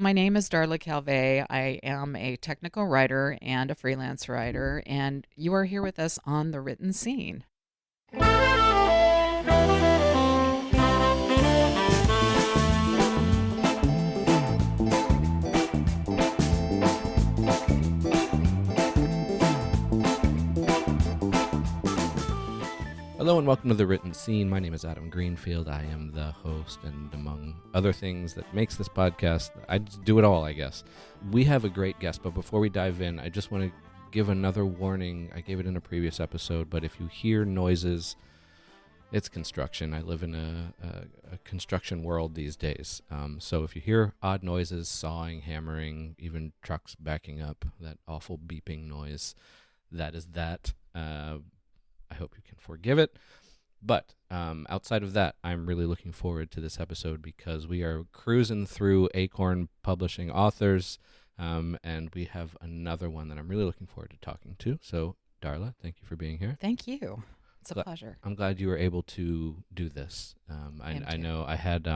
My name is Darla Calvet. I am a technical writer and a freelance writer, and you are here with us on the written scene. Hello and welcome to The Written Scene. My name is Adam Greenfield. I am the host, and among other things that makes this podcast, I just do it all, I guess. We have a great guest, but before we dive in, I just want to give another warning. I gave it in a previous episode, but if you hear noises, it's construction. I live in a construction world these days. So if you hear odd noises, sawing, hammering, even trucks backing up, that awful beeping noise, that is that. I hope you can forgive it. But outside of that, I'm really looking forward to this episode because we are cruising through Acorn Publishing authors, and we have another one that I'm really looking forward to talking to. So, Darla, thank you for being here. Thank you. It's a pleasure. I'm glad you were able to do this. I know I had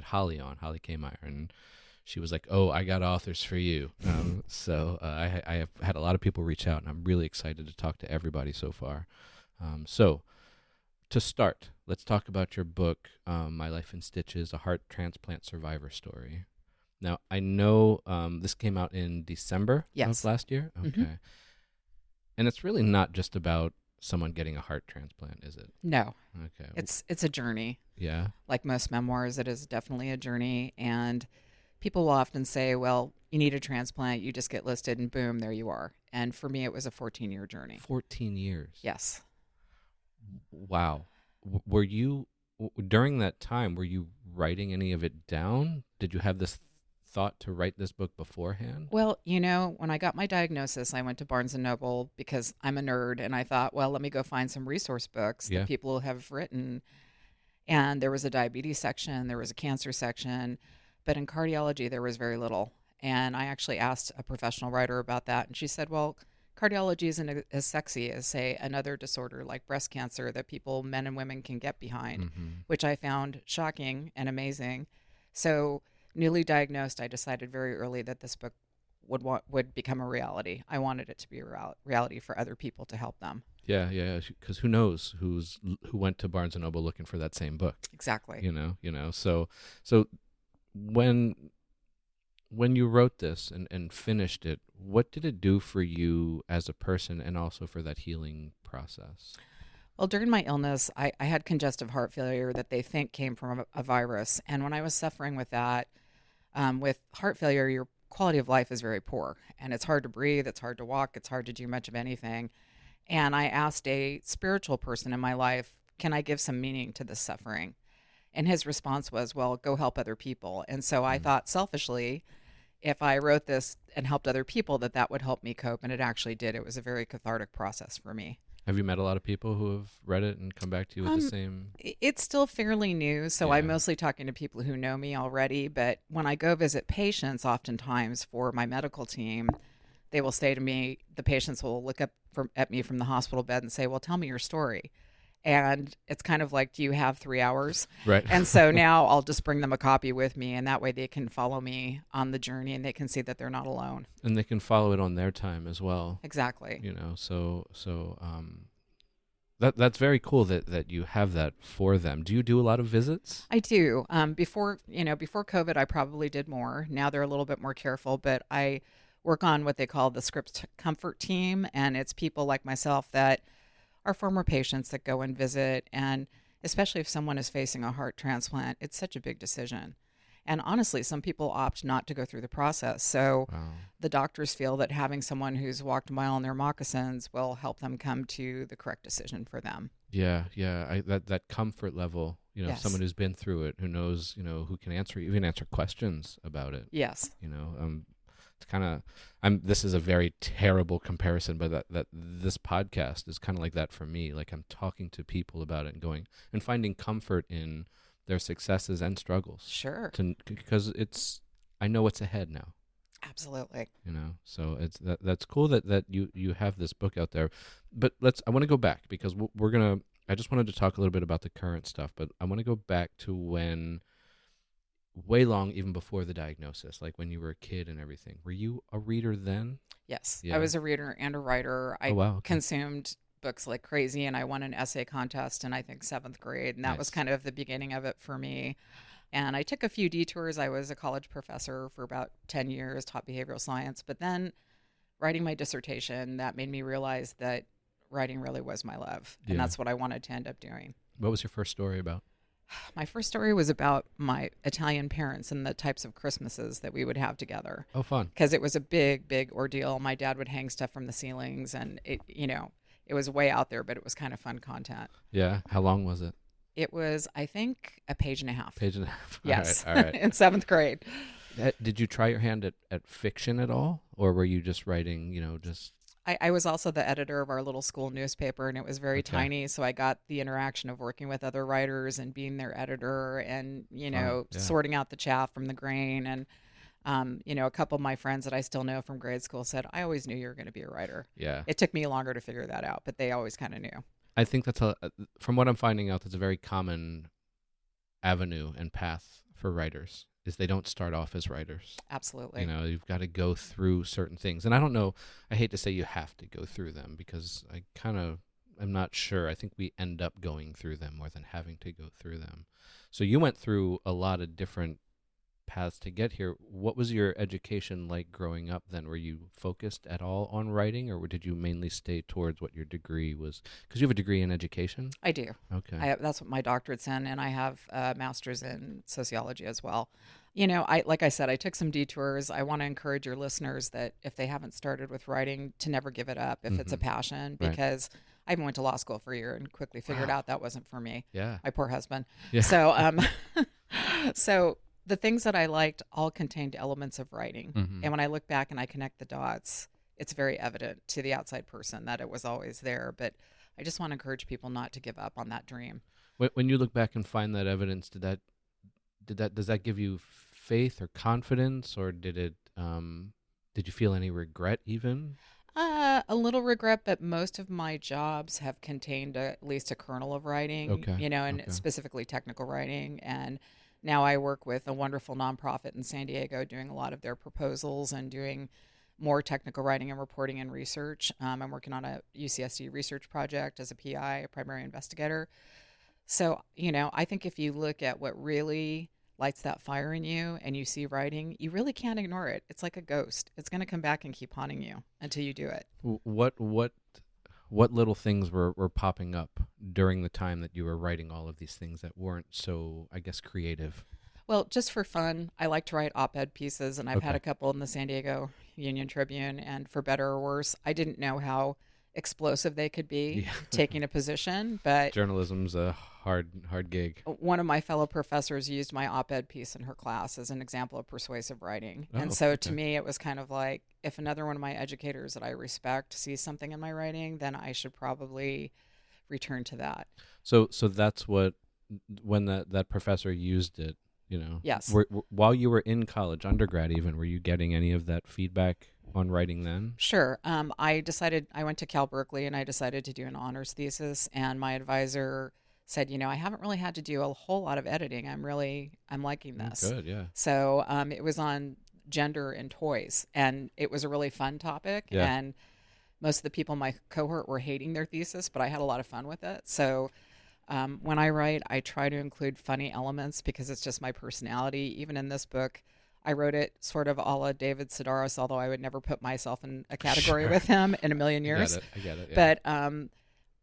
Holly on, Holly Kmeyer, and she was like, "Oh, I got authors for you." So I have had a lot of people reach out, and I'm really excited to talk to everybody so far. So to start, let's talk about your book, My Life in Stitches, a heart transplant survivor story. Now, I know this came out in December of last year. Okay. Mm-hmm. And it's really not just about someone getting a heart transplant, is it? No. Okay. It's a journey. Yeah. Like most memoirs, it is definitely a journey. And people will often say, well, you need a transplant, you just get listed, and boom, there you are. And for me, it was a 14-year journey. 14 years. Yes. Wow. Were you, during that time, were you writing any of it down? Did you have this thought to write this book beforehand? Well, when I got my diagnosis, I went to Barnes & Noble because I'm a nerd, and I thought, well, let me go find some resource books that people have written. And there was a diabetes section, there was a cancer section, but in cardiology, there was very little. And I actually asked a professional writer about that, and she said, well, cardiology isn't as sexy as, say, another disorder like breast cancer that people, men and women, can get behind, which I found shocking and amazing. So, newly diagnosed, I decided very early that this book would become a reality. I wanted it to be a reality for other people to help them. Yeah, because who knows who went to Barnes & Noble looking for that same book. Exactly. So when you wrote this and finished it, what did it do for you as a person and also for that healing process? Well, during my illness, I had congestive heart failure that they think came from a virus. And when I was suffering with that, with heart failure, your quality of life is very poor. And it's hard to breathe, it's hard to walk, it's hard to do much of anything. And I asked a spiritual person in my life, can I give some meaning to this suffering? And his response was, well, go help other people. And so I thought selfishly, if I wrote this and helped other people, that would help me cope. And it actually did. It was a very cathartic process for me. Have you met a lot of people who have read it and come back to you with the same? It's still fairly new, so I'm mostly talking to people who know me already. But when I go visit patients, oftentimes for my medical team, they will say to me, the patients will look up at me from the hospital bed and say, well, tell me your story. And it's kind of like, do you have 3 hours? Right. And so now I'll just bring them a copy with me, and that way they can follow me on the journey and they can see that they're not alone. And they can follow it on their time as well. Exactly. That's very cool that you have that for them. Do you do a lot of visits? I do. Before COVID, I probably did more. Now they're a little bit more careful, but I work on what they call the script comfort team, and it's people like myself that are former patients that go and visit. And especially if someone is facing a heart transplant, it's such a big decision. And honestly, some people opt not to go through the process. So the doctors feel that having someone who's walked a mile in their moccasins will help them come to the correct decision for them. Yeah. That comfort level, someone who's been through it, who knows, who can answer questions about it. Yes. It's kind of, this is a very terrible comparison, but that this podcast is kind of like that for me. Like, I'm talking to people about it and going and finding comfort in their successes and struggles. Sure. Because I know what's ahead now. Absolutely. So that's cool that you have this book out there. But I want to go back because I just wanted to talk a little bit about the current stuff, but I want to go back to when way long, even before the diagnosis, like when you were a kid and everything. Were you a reader then? Yes, I Yeah. was a reader and a writer. Oh, I wow. Okay. consumed books like crazy, and I won an essay contest in, I think, seventh grade. And that was Nice. kind of the beginning of it for me. And I took a few detours. I was a college professor for about 10 years, taught behavioral science. But then writing my dissertation, that made me realize that writing really was my love. And Yeah. that's what I wanted to end up doing. What was your first story about? My first story was about my Italian parents and the types of Christmases that we would have together. Oh, fun. Because it was a big, big ordeal. My dad would hang stuff from the ceilings, and it was way out there, but it was kind of fun content. Yeah. How long was it? It was, I think, a page and a half. Page and a half. Yes, All right. in seventh grade. Did you try your hand at fiction at all? Or were you just writing, just... I was also the editor of our little school newspaper, and it was very Okay. tiny. So I got the interaction of working with other writers and being their editor and, Yeah. sorting out the chaff from the grain. And, a couple of my friends that I still know from grade school said, I always knew you were going to be a writer. Yeah. It took me longer to figure that out, but they always kind of knew. I think from what I'm finding out, that's a very common avenue and path for writers, is they don't start off as writers. Absolutely. You've got to go through certain things. And I don't know, I hate to say you have to go through them, because I'm not sure. I think we end up going through them more than having to go through them. So you went through a lot of different paths to get here. What was your education like growing up then? Were you focused at all on writing, or did you mainly stay towards what your degree was? Because you have a degree in education? I do. Okay. That's what my doctorate's in, and I have a master's in sociology as well. Like I said, I took some detours. I want to encourage your listeners that if they haven't started with writing, to never give it up if it's a passion, Right. because I even went to law school for a year and quickly figured Wow. out that wasn't for me. Yeah. My poor husband. Yeah. So, so the things that I liked all contained elements of writing. Mhm. And when I look back and I connect the dots, it's very evident to the outside person that it was always there. But I just want to encourage people not to give up on that dream. When you look back and find that evidence, does that give you faith or confidence, or did you feel any regret even? A little regret, but most of my jobs have contained at least a kernel of writing, Okay. And Okay. specifically technical writing. And now I work with a wonderful nonprofit in San Diego doing a lot of their proposals and doing more technical writing and reporting and research. I'm working on a UCSD research project as a PI, a primary investigator. So, I think if you look at what really lights that fire in you and you see writing, you really can't ignore it. It's like a ghost. It's going to come back and keep haunting you until you do it. What little things were popping up during the time that you were writing all of these things that weren't so, I guess, creative? Well, just for fun, I like to write op-ed pieces, and I've had Okay. a couple in the San Diego Union Tribune, and for better or worse, I didn't know how explosive they could be Yeah. taking a position, but Journalism's a hard gig. one of my fellow professors used my op-ed piece in her class as an example of persuasive writing. Oh, And so okay. to me, it was kind of like, if another one of my educators that I respect sees something in my writing, then I should probably return to that. So that's when that professor used it, Yes. While you were in college, undergrad even, were you getting any of that feedback on writing then? Sure. I went to Cal Berkeley and I decided to do an honors thesis, and my advisor said, I haven't really had to do a whole lot of editing. I'm liking this. Good, yeah. So it was on gender and toys, and it was a really fun topic. Yeah. And most of the people in my cohort were hating their thesis, but I had a lot of fun with it. So when I write, I try to include funny elements because it's just my personality. Even in this book, I wrote it sort of a la David Sedaris, although I would never put myself in a category Sure. with him in a million years. I get it. Yeah. But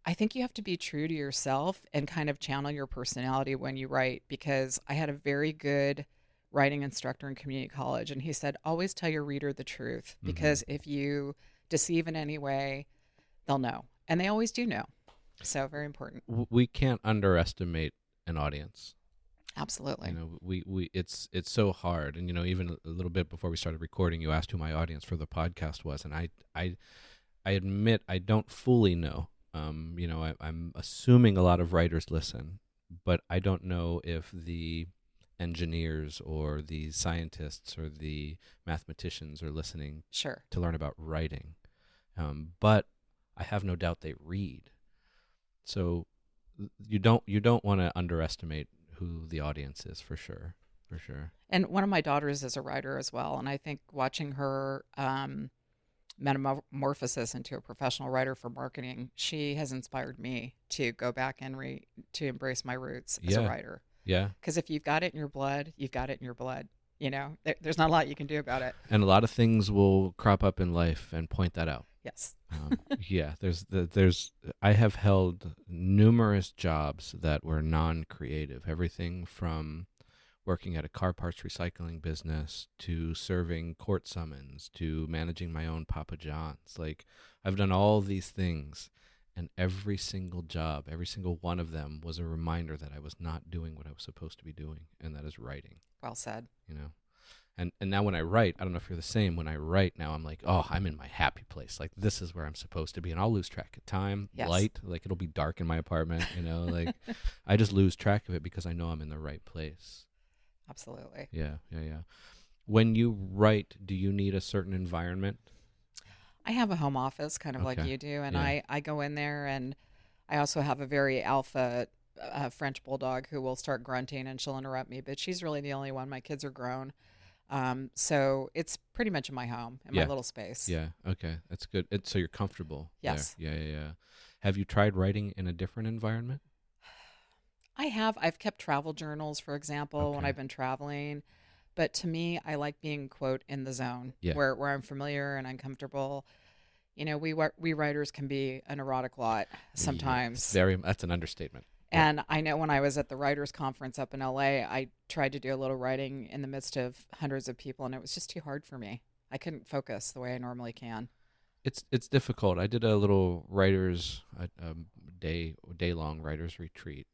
I think you have to be true to yourself and kind of channel your personality when you write, because I had a very good writing instructor in community college, and he said, always tell your reader the truth, because if you deceive in any way, they'll know. And they always do know. So very important. We can't underestimate an audience. Absolutely. It's so hard. And even a little bit before we started recording, you asked who my audience for the podcast was, and I admit I don't fully know. I'm assuming a lot of writers listen, but I don't know if the engineers or the scientists or the mathematicians are listening Sure. to learn about writing. But I have no doubt they read. So you don't want to underestimate who the audience is, for sure. for sure. And one of my daughters is a writer as well, and I think watching her metamorphosis into a professional writer for marketing, she has inspired me to go back and to embrace my roots as a writer. Yeah. Because if you've got it in your blood, you've got it in your blood. You know, there's not a lot you can do about it. And a lot of things will crop up in life and point that out. Yes. Yeah. I have held numerous jobs that were non-creative. Everything from working at a car parts recycling business to serving court summons to managing my own Papa John's. Like, I've done all these things, and every single job, every single one of them was a reminder that I was not doing what I was supposed to be doing, and that is writing. Well said. You know, and now when I write, I don't know if you're the same. When I write now, I'm like, oh, I'm in my happy place. Like, this is where I'm supposed to be, and I'll lose track of time, light. Like, it'll be dark in my apartment. You know, like I just lose track of it because I know I'm in the right place. Absolutely. Yeah. When you write, do you need a certain environment? I have a home office, kind of like you do, and I go in there, and I also have a very alpha French bulldog who will start grunting, and she'll interrupt me, but she's really the only one. My kids are grown. So it's pretty much in my home, in my little space. Yeah. Okay. That's good. So you're comfortable. Yes. There. Yeah. Have you tried writing in a different environment? I have. I've kept travel journals, for example, when I've been traveling. But to me, I like being, quote, in the zone, where I'm familiar and uncomfortable. You know, we writers can be an erotic lot sometimes. That's an understatement. And I know when I was at the writers' conference up in LA, I tried to do a little writing in the midst of hundreds of people, and it was just too hard for me. I couldn't focus the way I normally can. It's difficult. I did a little writers day-long writers retreat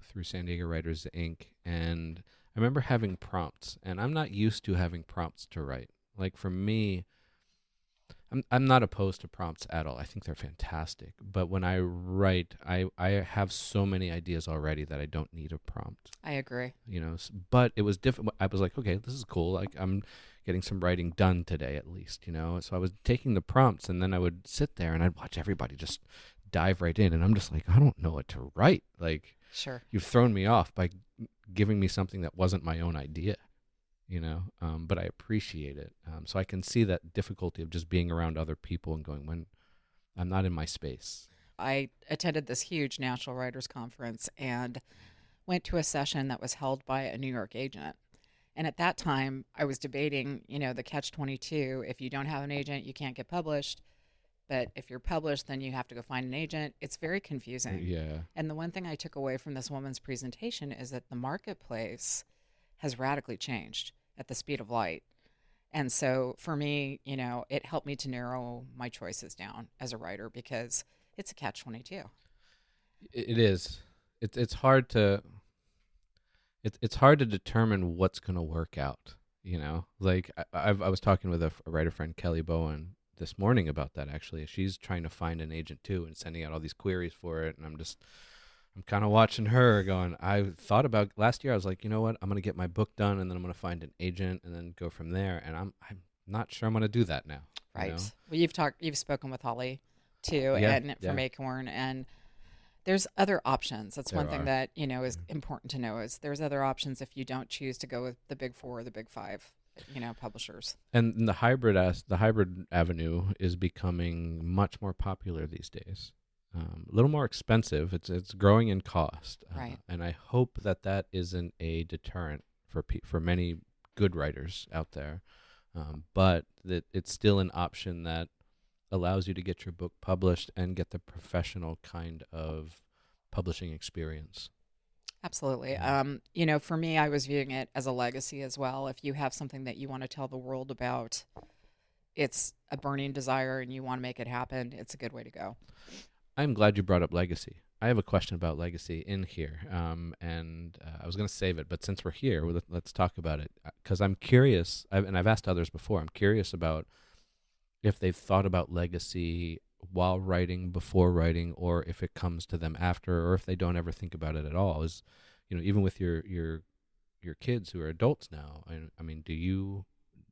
through San Diego Writers Inc. And I remember having prompts, and I'm not used to having prompts to write. Like, for me, I'm not opposed to prompts at all. I think they're fantastic. But when I write, I have so many ideas already that I don't need a prompt. I agree. You know, but it was different. I was like, okay, this is cool. Like, I'm getting some writing done today at least, you know. So I was taking the prompts, and then I would sit there and I'd watch everybody just dive right in, and I'm just like, I don't know what to write. Like, sure, you've thrown me off by giving me something that wasn't my own idea. You know, but I appreciate it. So I can see that difficulty of just being around other people and going, when I'm not in my space. I attended this huge national writers conference and went to a session that was held by a New York agent. And at that time, I was debating, you know, the catch-22. If you don't have an agent, you can't get published. But if you're published, then you have to go find an agent. It's very confusing. Yeah. And the one thing I took away from this woman's presentation is that the marketplace has radically changed at the speed of light. And so for me, you know, it helped me to narrow my choices down as a writer because it's a catch-22. It is. It's hard to it's hard to determine what's going to work out, you know. Like I was talking with a writer friend, Kelly Bowen, this morning about that actually. She's trying to find an agent too and sending out all these queries for it, and I'm kind of watching her going, I thought about last year, I was like, you know what, I'm going to get my book done and then I'm going to find an agent and then go from there. And I'm not sure I'm going to do that now. Right. You know? Well, you've spoken with Holly too, and from Acorn, and there's other options. That's one thing that, you know, is important to know is there's other options if you don't choose to go with the big four or the big five, you know, publishers. And the hybrid avenue is becoming much more popular these days. A little more expensive. It's growing in cost, right? And I hope that isn't a deterrent for many good writers out there, but that it's still an option that allows you to get your book published and get the professional kind of publishing experience. Absolutely. You know, for me, I was viewing it as a legacy as well. If you have something that you want to tell the world about, it's a burning desire and you want to make it happen, it's a good way to go. I'm glad you brought up legacy. I have a question about legacy in here, and I was going to save it, but since we're here, let's talk about it, because I'm curious, and I've asked others before, I'm curious about if they've thought about legacy while writing, before writing, or if it comes to them after, or if they don't ever think about it at all. Is, you know, even with your kids who are adults now, I mean,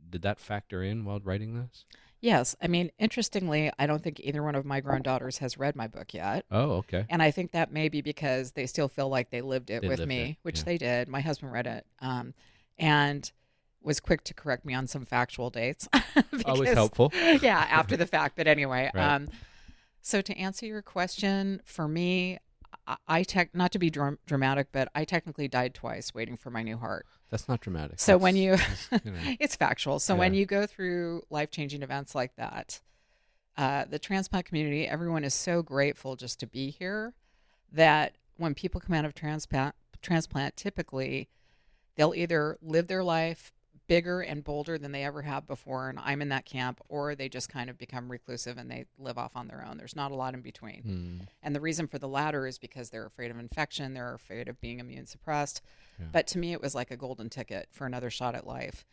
did that factor in while writing this? Yes. I mean, interestingly, I don't think either one of my grown daughters has read my book yet. Oh, okay. And I think that may be because they still feel like they lived it with me, which they did. My husband read it. and was quick to correct me on some factual dates. Always helpful. Yeah, after the fact. But anyway, Right. so to answer your question, for me, I not to be dramatic, but I technically died twice waiting for my new heart. That's not dramatic. So when you, you know, it's factual. So Yeah. when you go through life-changing events like that, the transplant community, everyone is so grateful just to be here that when people come out of transplant, typically they'll either live their life bigger and bolder than they ever have before, and I'm in that camp, or they just kind of become reclusive and they live off on their own. There's not a lot in between. And the reason for the latter is because they're afraid of infection, they're afraid of being immune suppressed. Yeah. But to me, it was like a golden ticket for another shot at life.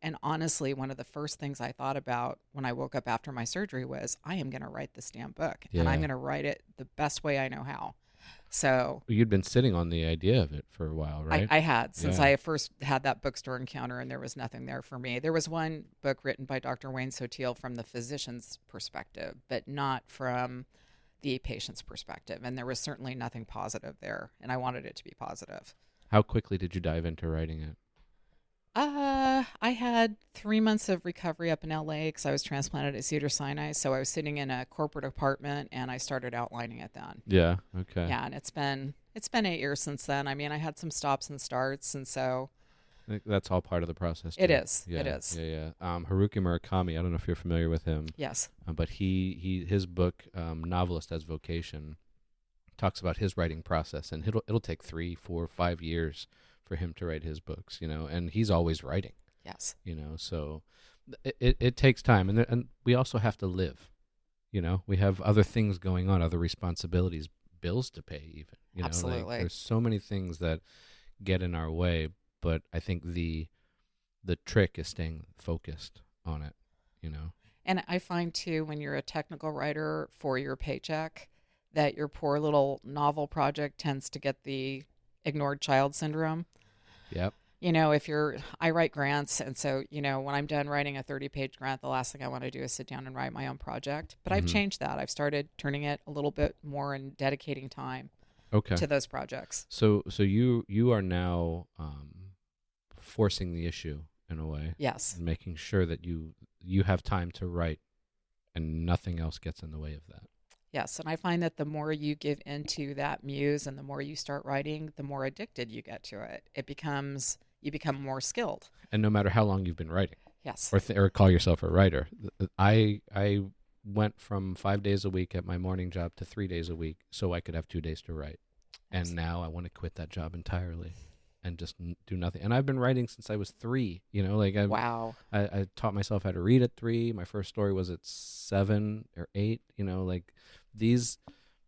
And honestly, one of the first things I thought about when I woke up after my surgery was, I am going to write this damn book, and I'm Yeah. going to write it the best way I know how. So You'd been sitting on the idea of it for a while, right? I had, since Yeah. I first had that bookstore encounter, and there was nothing there for me. There was one book written by Dr. Wayne Sotil from the physician's perspective, but not from the patient's perspective. And there was certainly nothing positive there, and I wanted it to be positive. How quickly did you dive into writing it? I had 3 months of recovery up in LA because I was transplanted at Cedars-Sinai. So I was sitting in a corporate apartment and I started outlining it then. Yeah. Okay. Yeah, and it's been 8 years since then. I mean, I had some stops and starts, and so I think that's all part of the process. it too. is. Yeah, It is. Yeah. Haruki Murakami. I don't know if you're familiar with him, Yes. but his book, Novelist as Vocation, talks about his writing process, and it'll take 3, 4, 5 years for him to write his books. And he's always writing. Yes. So it takes time, and we also have to live. We have other things going on, other responsibilities, bills to pay, even. Absolutely. There's so many things that get in our way, but I think the trick is staying focused on it. And I find too, when you're a technical writer for your paycheck, that your poor little novel project tends to get the ignored child syndrome. Yep. I write grants, and so, when I'm done writing a 30-page grant, the last thing I want to do is sit down and write my own project. But I've changed that. I've started turning it a little bit more and dedicating time to those projects. So you are now forcing the issue in a way. Yes. And making sure that you have time to write and nothing else gets in the way of that. Yes, and I find that the more you give into that muse and the more you start writing, the more addicted you get to it. You become more skilled. And no matter how long you've been writing. Yes. Or call yourself a writer. I went from 5 days a week at my morning job to 3 days a week so I could have 2 days to write. And now I want to quit that job entirely and just do nothing. And I've been writing since I was 3. Wow. I taught myself how to read at 3. My first story was at 7 or 8. These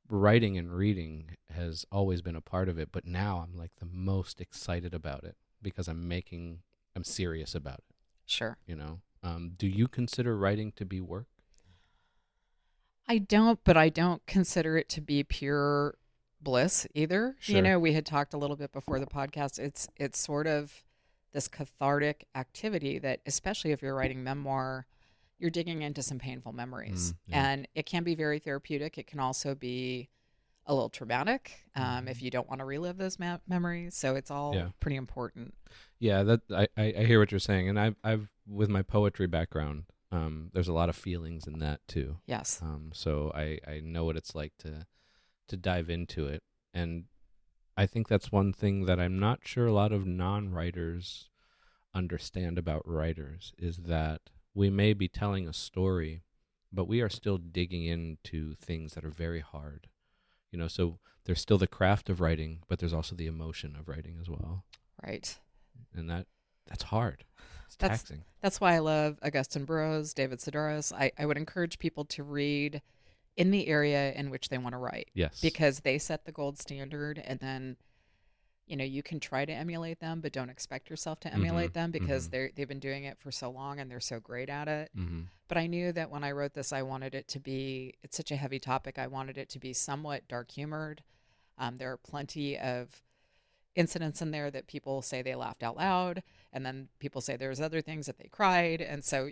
writing and reading has always been a part of it, but now I'm like the most excited about it because I'm serious about it. Sure. Do you consider writing to be work? I don't, but I don't consider it to be pure bliss either. Sure. We had talked a little bit before the podcast. It's sort of this cathartic activity that, especially if you're writing memoir, you're digging into some painful memories. Yeah. And it can be very therapeutic. It can also be a little traumatic if you don't want to relive those memories. So it's all pretty important. Yeah, that I hear what you're saying, and I've with my poetry background, there's a lot of feelings in that too. Yes. So I know what it's like to dive into it, and I think that's one thing that I'm not sure a lot of non-writers understand about writers is that we may be telling a story, but we are still digging into things that are very hard. So there's still the craft of writing, but there's also the emotion of writing as well. Right. And that's hard. It's taxing. That's why I love Augustin Burroughs, David Sedaris. I would encourage people to read in the area in which they want to write. Yes. Because they set the gold standard, and then you can try to emulate them, but don't expect yourself to emulate them because they've been doing it for so long and they're so great at it. But I knew that when I wrote this, I wanted it to be, it's such a heavy topic, I wanted it to be somewhat dark humored. There are plenty of incidents in there that people say they laughed out loud, and then people say there's other things that they cried. And so,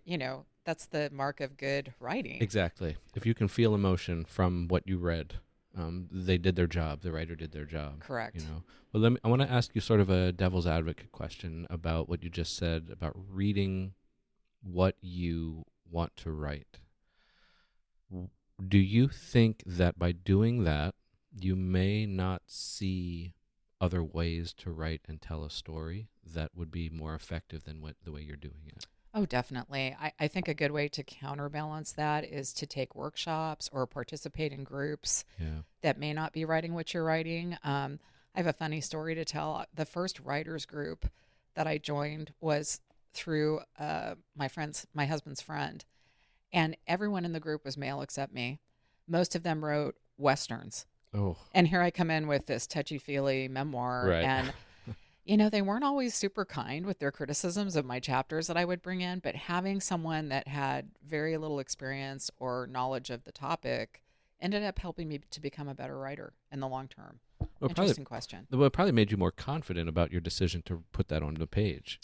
that's the mark of good writing. Exactly. If you can feel emotion from what you read, They did their job. The writer did their job. Correct. Well, I want to ask you sort of a devil's advocate question about what you just said about reading what you want to write. Do you think that by doing that, you may not see other ways to write and tell a story that would be more effective than the way you're doing it? Oh, definitely. I think a good way to counterbalance that is to take workshops or participate in groups that may not be writing what you're writing. I have a funny story to tell. The first writers group that I joined was through my husband's friend, and everyone in the group was male except me. Most of them wrote Westerns. Oh. And here I come in with this touchy-feely memoir, right. and they weren't always super kind with their criticisms of my chapters that I would bring in, but having someone that had very little experience or knowledge of the topic ended up helping me to become a better writer in the long term. Interesting question. Well, it probably made you more confident about your decision to put that on the page,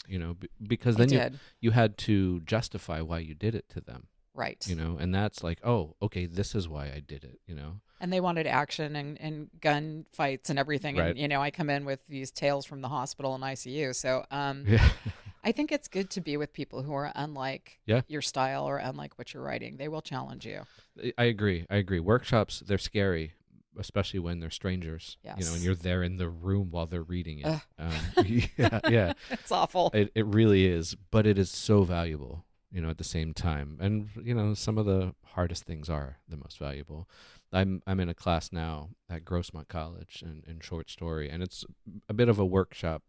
because then you had to justify why you did it to them. Right. And that's like, oh, okay, this is why I did it, And they wanted action and gun fights and everything. Right. And, I come in with these tales from the hospital and ICU. So I think it's good to be with people who are unlike your style or unlike what you're writing. They will challenge you. I agree. Workshops, they're scary, especially when they're strangers, yes. And you're there in the room while they're reading it. Yeah. It's awful. It really is, but it is so valuable, at the same time. And, some of the hardest things are the most valuable. I'm in a class now at Grossmont College in short story, and it's a bit of a workshop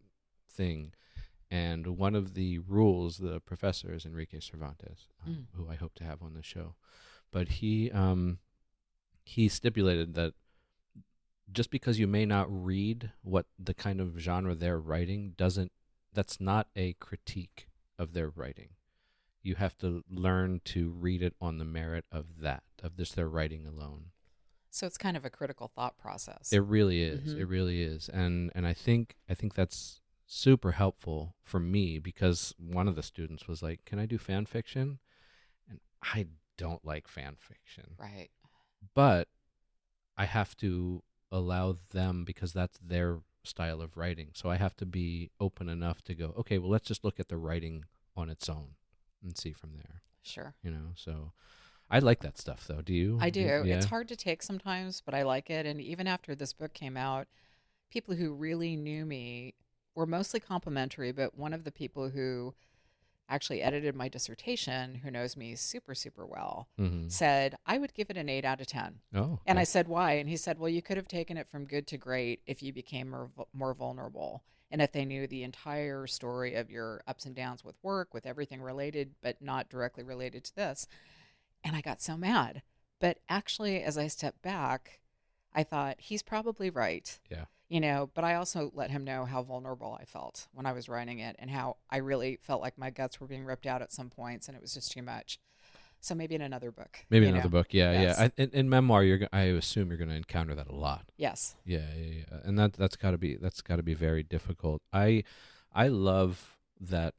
thing. And one of the rules, the professor is Enrique Cervantes, who I hope to have on the show. But he stipulated that just because you may not read what the kind of genre they're writing that's not a critique of their writing. You have to learn to read it on the merit of their writing alone. So it's kind of a critical thought process. It really is. Mm-hmm. It really is. And I think that's super helpful for me, because one of the students was like, "Can I do fan fiction?" And I don't like fan fiction. Right. But I have to allow them, because that's their style of writing. So I have to be open enough to go, okay, well, let's just look at the writing on its own and see from there. Sure. So I like that stuff, though. Do you? I do. Yeah. It's hard to take sometimes, but I like it. And even after this book came out, people who really knew me were mostly complimentary, but one of the people who actually edited my dissertation, who knows me super, super well, said, I would give it an 8 out of 10. Oh. Okay. And I said, why? And he said, well, you could have taken it from good to great if you became more vulnerable. And if they knew the entire story of your ups and downs with work, with everything related, but not directly related to this. And I got so mad. But actually, as I stepped back, I thought, he's probably right. Yeah. But I also let him know how vulnerable I felt when I was writing it, and how I really felt like my guts were being ripped out at some points, and it was just too much. So maybe in another book. Maybe another book. Yeah. Yes. Yeah. In memoir, I assume you're going to encounter that a lot. Yes. Yeah. And that's got to be very difficult. I love that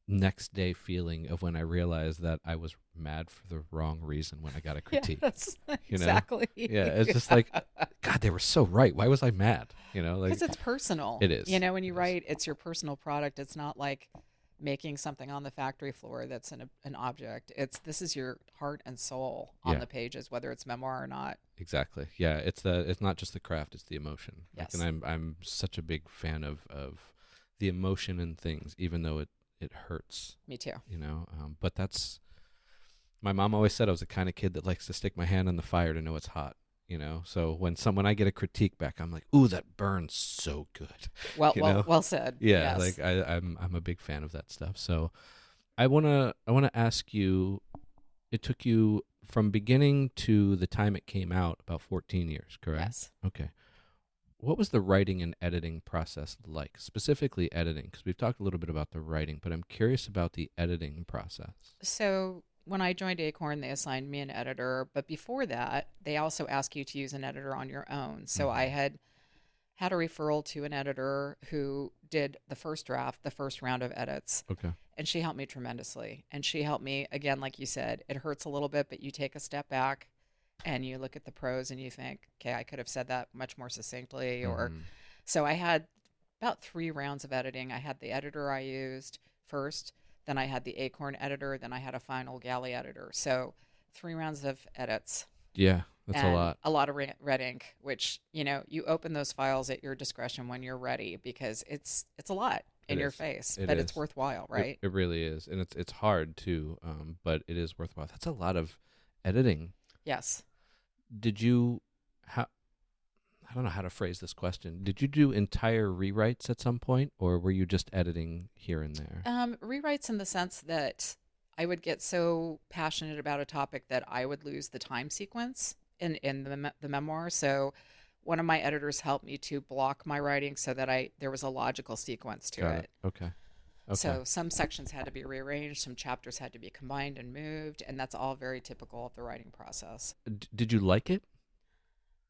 next day feeling of when I realized that I was mad for the wrong reason when I got a critique. Yes, exactly. Yeah, it's just like, God, they were so right. Why was I mad? Because it's personal. It is. When you write, it's your personal product. It's not like making something on the factory floor that's an object. This is your heart and soul on the pages, whether it's memoir or not. Exactly. Yeah, it's not just the craft; it's the emotion. Yes. And I'm such a big fan of the emotion in things, even though it hurts. Me too. But that's, my mom always said I was the kind of kid that likes to stick my hand in the fire to know it's hot. So when I get a critique back, I'm like, ooh, that burns so good. Well said. Yeah, yes. like I'm a big fan of that stuff. So I wanna ask you, it took you from beginning to the time it came out about 14 years, correct? Yes. Okay. What was the writing and editing process like? Specifically editing, because we've talked a little bit about the writing, but I'm curious about the editing process. So when I joined Acorn, they assigned me an editor, but before that, they also ask you to use an editor on your own. So I had a referral to an editor who did the first draft, the first round of edits. Okay. And she helped me tremendously. And she helped me, again, like you said, it hurts a little bit, but you take a step back and you look at the prose and you think, okay, I could have said that much more succinctly. Or Mm-hmm. so I had about 3 rounds of editing. I had the editor I used first, then I had the Acorn editor, then I had a final galley editor. So 3 rounds of edits Yeah, that's a and lot. a lot of red ink, which, you open those files at your discretion when you're ready, because it's a lot in It your is. face, It but it's is. worthwhile, It right? it really is, and it's hard too. But it is worthwhile. That's a lot of editing. Yes. Did you? How? I don't know how to phrase this question. Did you do entire rewrites at some point, or were you just editing here and there? Rewrites in the sense that I would get so passionate about a topic that I would lose the time sequence in the memoir. So one of my editors helped me to block my writing so that there was a logical sequence to Got it. it. Okay. Okay. So some sections had to be rearranged, some chapters had to be combined and moved, and that's all very typical of the writing process. Did you like it?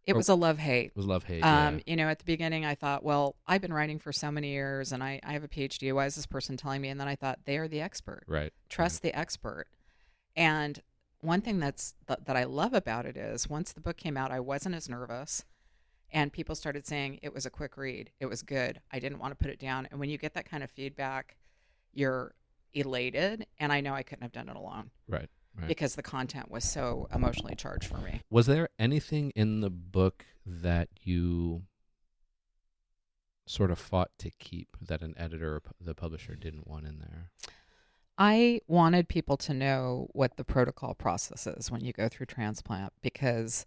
It Or was a love hate. it was love hate? Yeah. At the beginning, I thought, well, I've been writing for so many years and I have a PhD. Why is this person telling me? And then I thought, they are the expert. Right. Trust the expert. And one thing that I love about it is once the book came out, I wasn't as nervous. And people started saying it was a quick read. It was good. I didn't want to put it down. And when you get that kind of feedback, you're elated. And I know I couldn't have done it alone Right. Right. because the content was so emotionally charged for me. Was there anything in the book that you sort of fought to keep that an editor or the publisher didn't want in there? I wanted people to know what the protocol process is when you go through transplant, because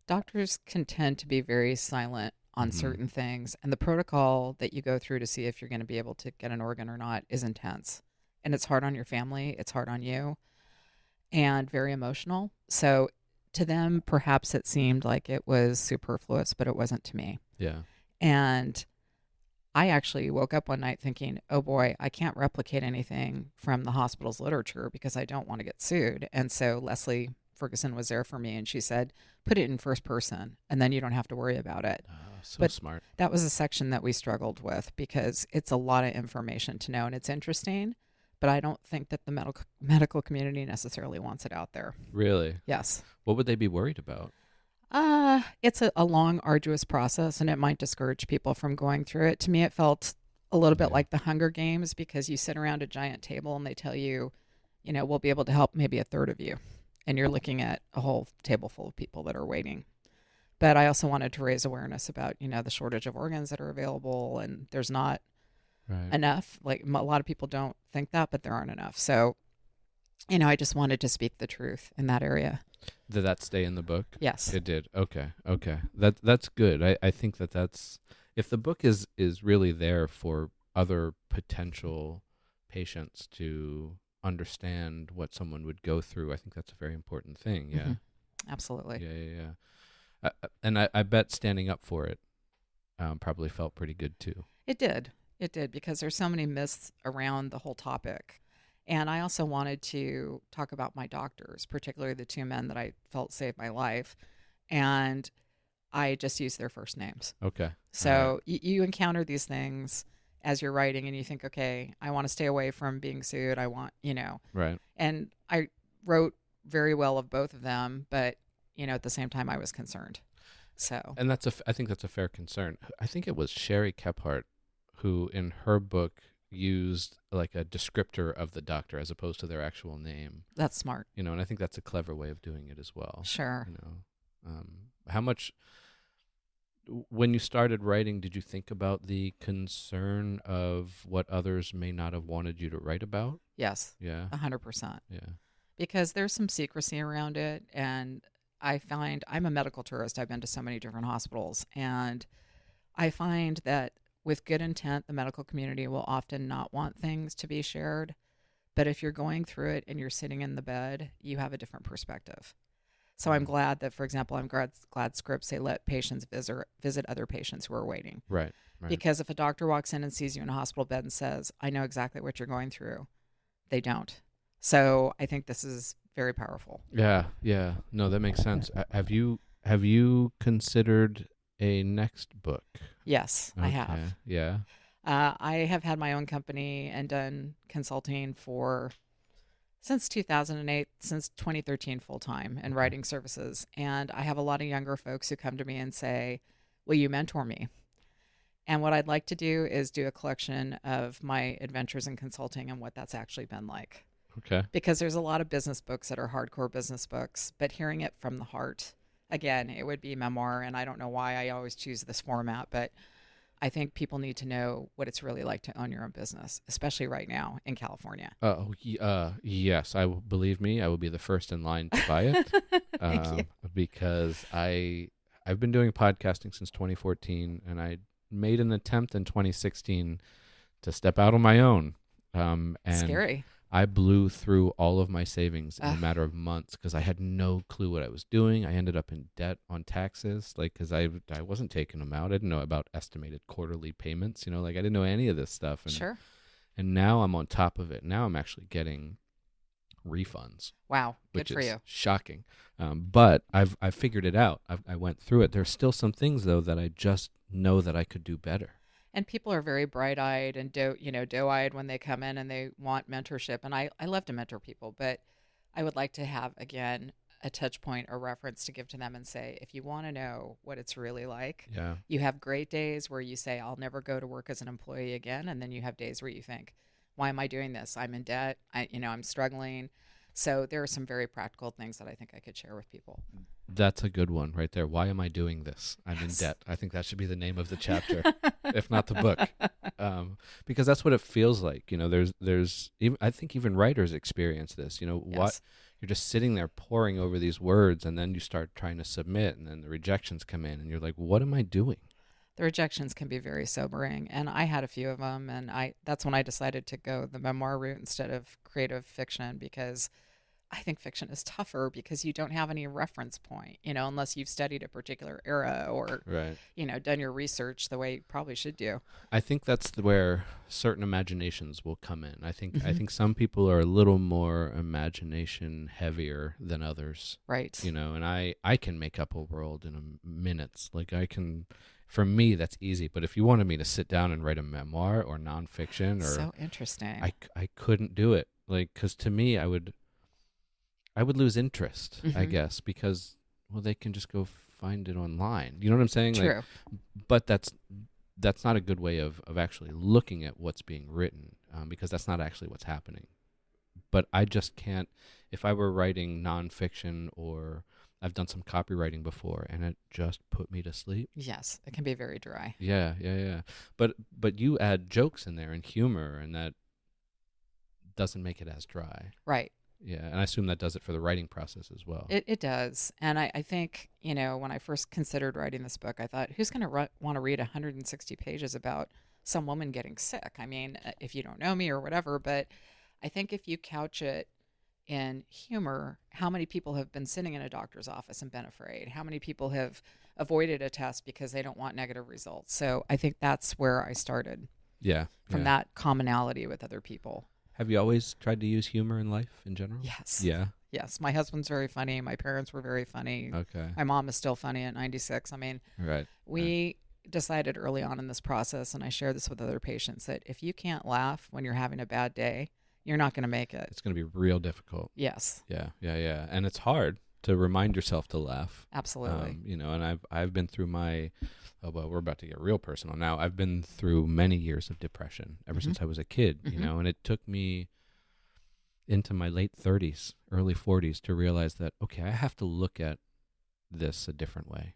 doctors can tend to be very silent on Mm-hmm. certain things. And the protocol that you go through to see if you're going to be able to get an organ or not is intense. And it's hard on your family, it's hard on you, and very emotional. So to them, perhaps it seemed like it was superfluous, but it wasn't to me. Yeah. And I actually woke up one night thinking, oh boy, I can't replicate anything from the hospital's literature because I don't want to get sued. And so Leslie Ferguson was there for me and she said, put it in first person and then you don't have to worry about it. So But smart. that was a section that we struggled with because it's a lot of information to know and it's interesting, but I don't think that the medical community necessarily wants it out there. Really? Yes. What would they be worried about? It's a long, arduous process, and it might discourage people from going through it. To me, it felt a little bit Yeah. like the Hunger Games because you sit around a giant table and they tell you, we'll be able to help maybe a third of you. And you're looking at a whole table full of people that are waiting. But I also wanted to raise awareness about, the shortage of organs that are available, and there's not Right. enough. Like a lot of people don't think that, but there aren't enough. So, I just wanted to speak the truth in that area. Did that stay in the book? Yes. It did. Okay. Okay. That's good. I think that's if the book is really there for other potential patients to understand what someone would go through, I think that's a very important thing. Yeah. Mhm. Absolutely. Yeah. And I bet standing up for it probably felt pretty good too. It did. It did because there's so many myths around the whole topic. And I also wanted to talk about my doctors, particularly the 2 men that I felt saved my life. And I just used their first names. Okay. So you encounter these things as you're writing and you think, okay, I want to stay away from being sued. I want, Right. and I wrote very well of both of them, but, at the same time I was concerned. So, And I think that's a fair concern. I think it was Sherry Kephart who in her book used like a descriptor of the doctor as opposed to their actual name. that's smart. And I think that's a clever way of doing it as well. Sure. How much when you started writing did you think about the concern of what others may not have wanted you to write about? Yes. Yeah. 100%. Yeah. Because there's some secrecy around it. And I find I'm a medical tourist. I've been to so many different hospitals. And I find that with good intent, the medical community will often not want things to be shared. But if you're going through it and you're sitting in the bed, you have a different perspective. So I'm glad that, for example, I'm glad scripts say let patients visit other patients who are waiting. Right. Right. Because if a doctor walks in and sees you in a hospital bed and says, I know exactly what you're going through, they don't. So I think this is very powerful. Yeah. Yeah. No, that makes sense. Have you considered a next book? Yes, I have. Yeah. I have had my own company and done consulting for Since 2008, since 2013, full time in writing services. And I have a lot of younger folks who come to me and say, will you mentor me? And what I'd like to do is do a collection of my adventures in consulting and what that's actually been like. Okay. Because there's a lot of business books that are hardcore business books, but hearing it from the heart, again, it would be memoir. And I don't know why I always choose this format, but I think people need to know what it's really like to own your own business, especially right now in California. Yes, believe me, I will be the first in line to buy it. Thank you. Because I've been doing podcasting since 2014, and I made an attempt in 2016 to step out on my own. And Scary. I blew through all of my savings in a matter of months because I had no clue what I was doing. I ended up in debt on taxes, because I wasn't taking them out. I didn't know about estimated quarterly payments. I didn't know any of this stuff. And, Sure. And now I'm on top of it. Now I'm actually getting refunds. Wow. Good which for is you. shocking. But I've figured it out. I went through it. There's still some things though that I just know that I could do better. And people are very bright-eyed and doe-eyed when they come in and they want mentorship. And I love to mentor people, but I would like to have, again, a touch point or reference to give to them and say, if you want to know what it's really like, you have great days where you say, I'll never go to work as an employee again. And then you have days where you think, why am I doing this? I'm in debt. I'm struggling. So there are some very practical things that I think I could share with people. That's a good one right there. Why am I doing this? I'm in debt. I think that should be the name of the chapter, if not the book, because that's what it feels like. There's even, I think even writers experience this. What you're just sitting there poring over these words, and then you start trying to submit, and then the rejections come in, and you're like, what am I doing? The rejections can be very sobering, and I had a few of them, and that's when I decided to go the memoir route instead of creative fiction, because I think fiction is tougher because you don't have any reference point, unless you've studied a particular era or, right. Done your research the way you probably should do. I think that's where certain imaginations will come in. I think some people are a little more imagination heavier than others. Right. And I can make up a world in minutes. For me, that's easy. But if you wanted me to sit down and write a memoir or nonfiction, so interesting. I couldn't do it. Because to me, I would lose interest, I guess, because, they can just go find it online. You know what I'm saying? True. But that's not a good way of actually looking at what's being written, because that's not actually what's happening. But I just can't, if I were writing nonfiction, or I've done some copywriting before, and it just put me to sleep. Yes, it can be very dry. Yeah. But you add jokes in there and humor, and that doesn't make it as dry. Right. Yeah, and I assume that does it for the writing process as well. It does. And I think, when I first considered writing this book, I thought, who's going to want to read 160 pages about some woman getting sick? I mean, if you don't know me or whatever, but I think if you couch it in humor, how many people have been sitting in a doctor's office and been afraid? How many people have avoided a test because they don't want negative results? So I think that's where I started. Yeah. From that commonality with other people. Have you always tried to use humor in life in general? Yes. Yeah. Yes. My husband's very funny. My parents were very funny. Okay. My mom is still funny at 96. I mean, right. We decided early on in this process, and I share this with other patients, that if you can't laugh when you're having a bad day, you're not going to make it. It's going to be real difficult. Yes. Yeah. And it's hard to remind yourself to laugh. Absolutely. And I've been through we're about to get real personal now. I've been through many years of depression ever since I was a kid, and it took me into my late 30s, early 40s to realize that, okay, I have to look at this a different way.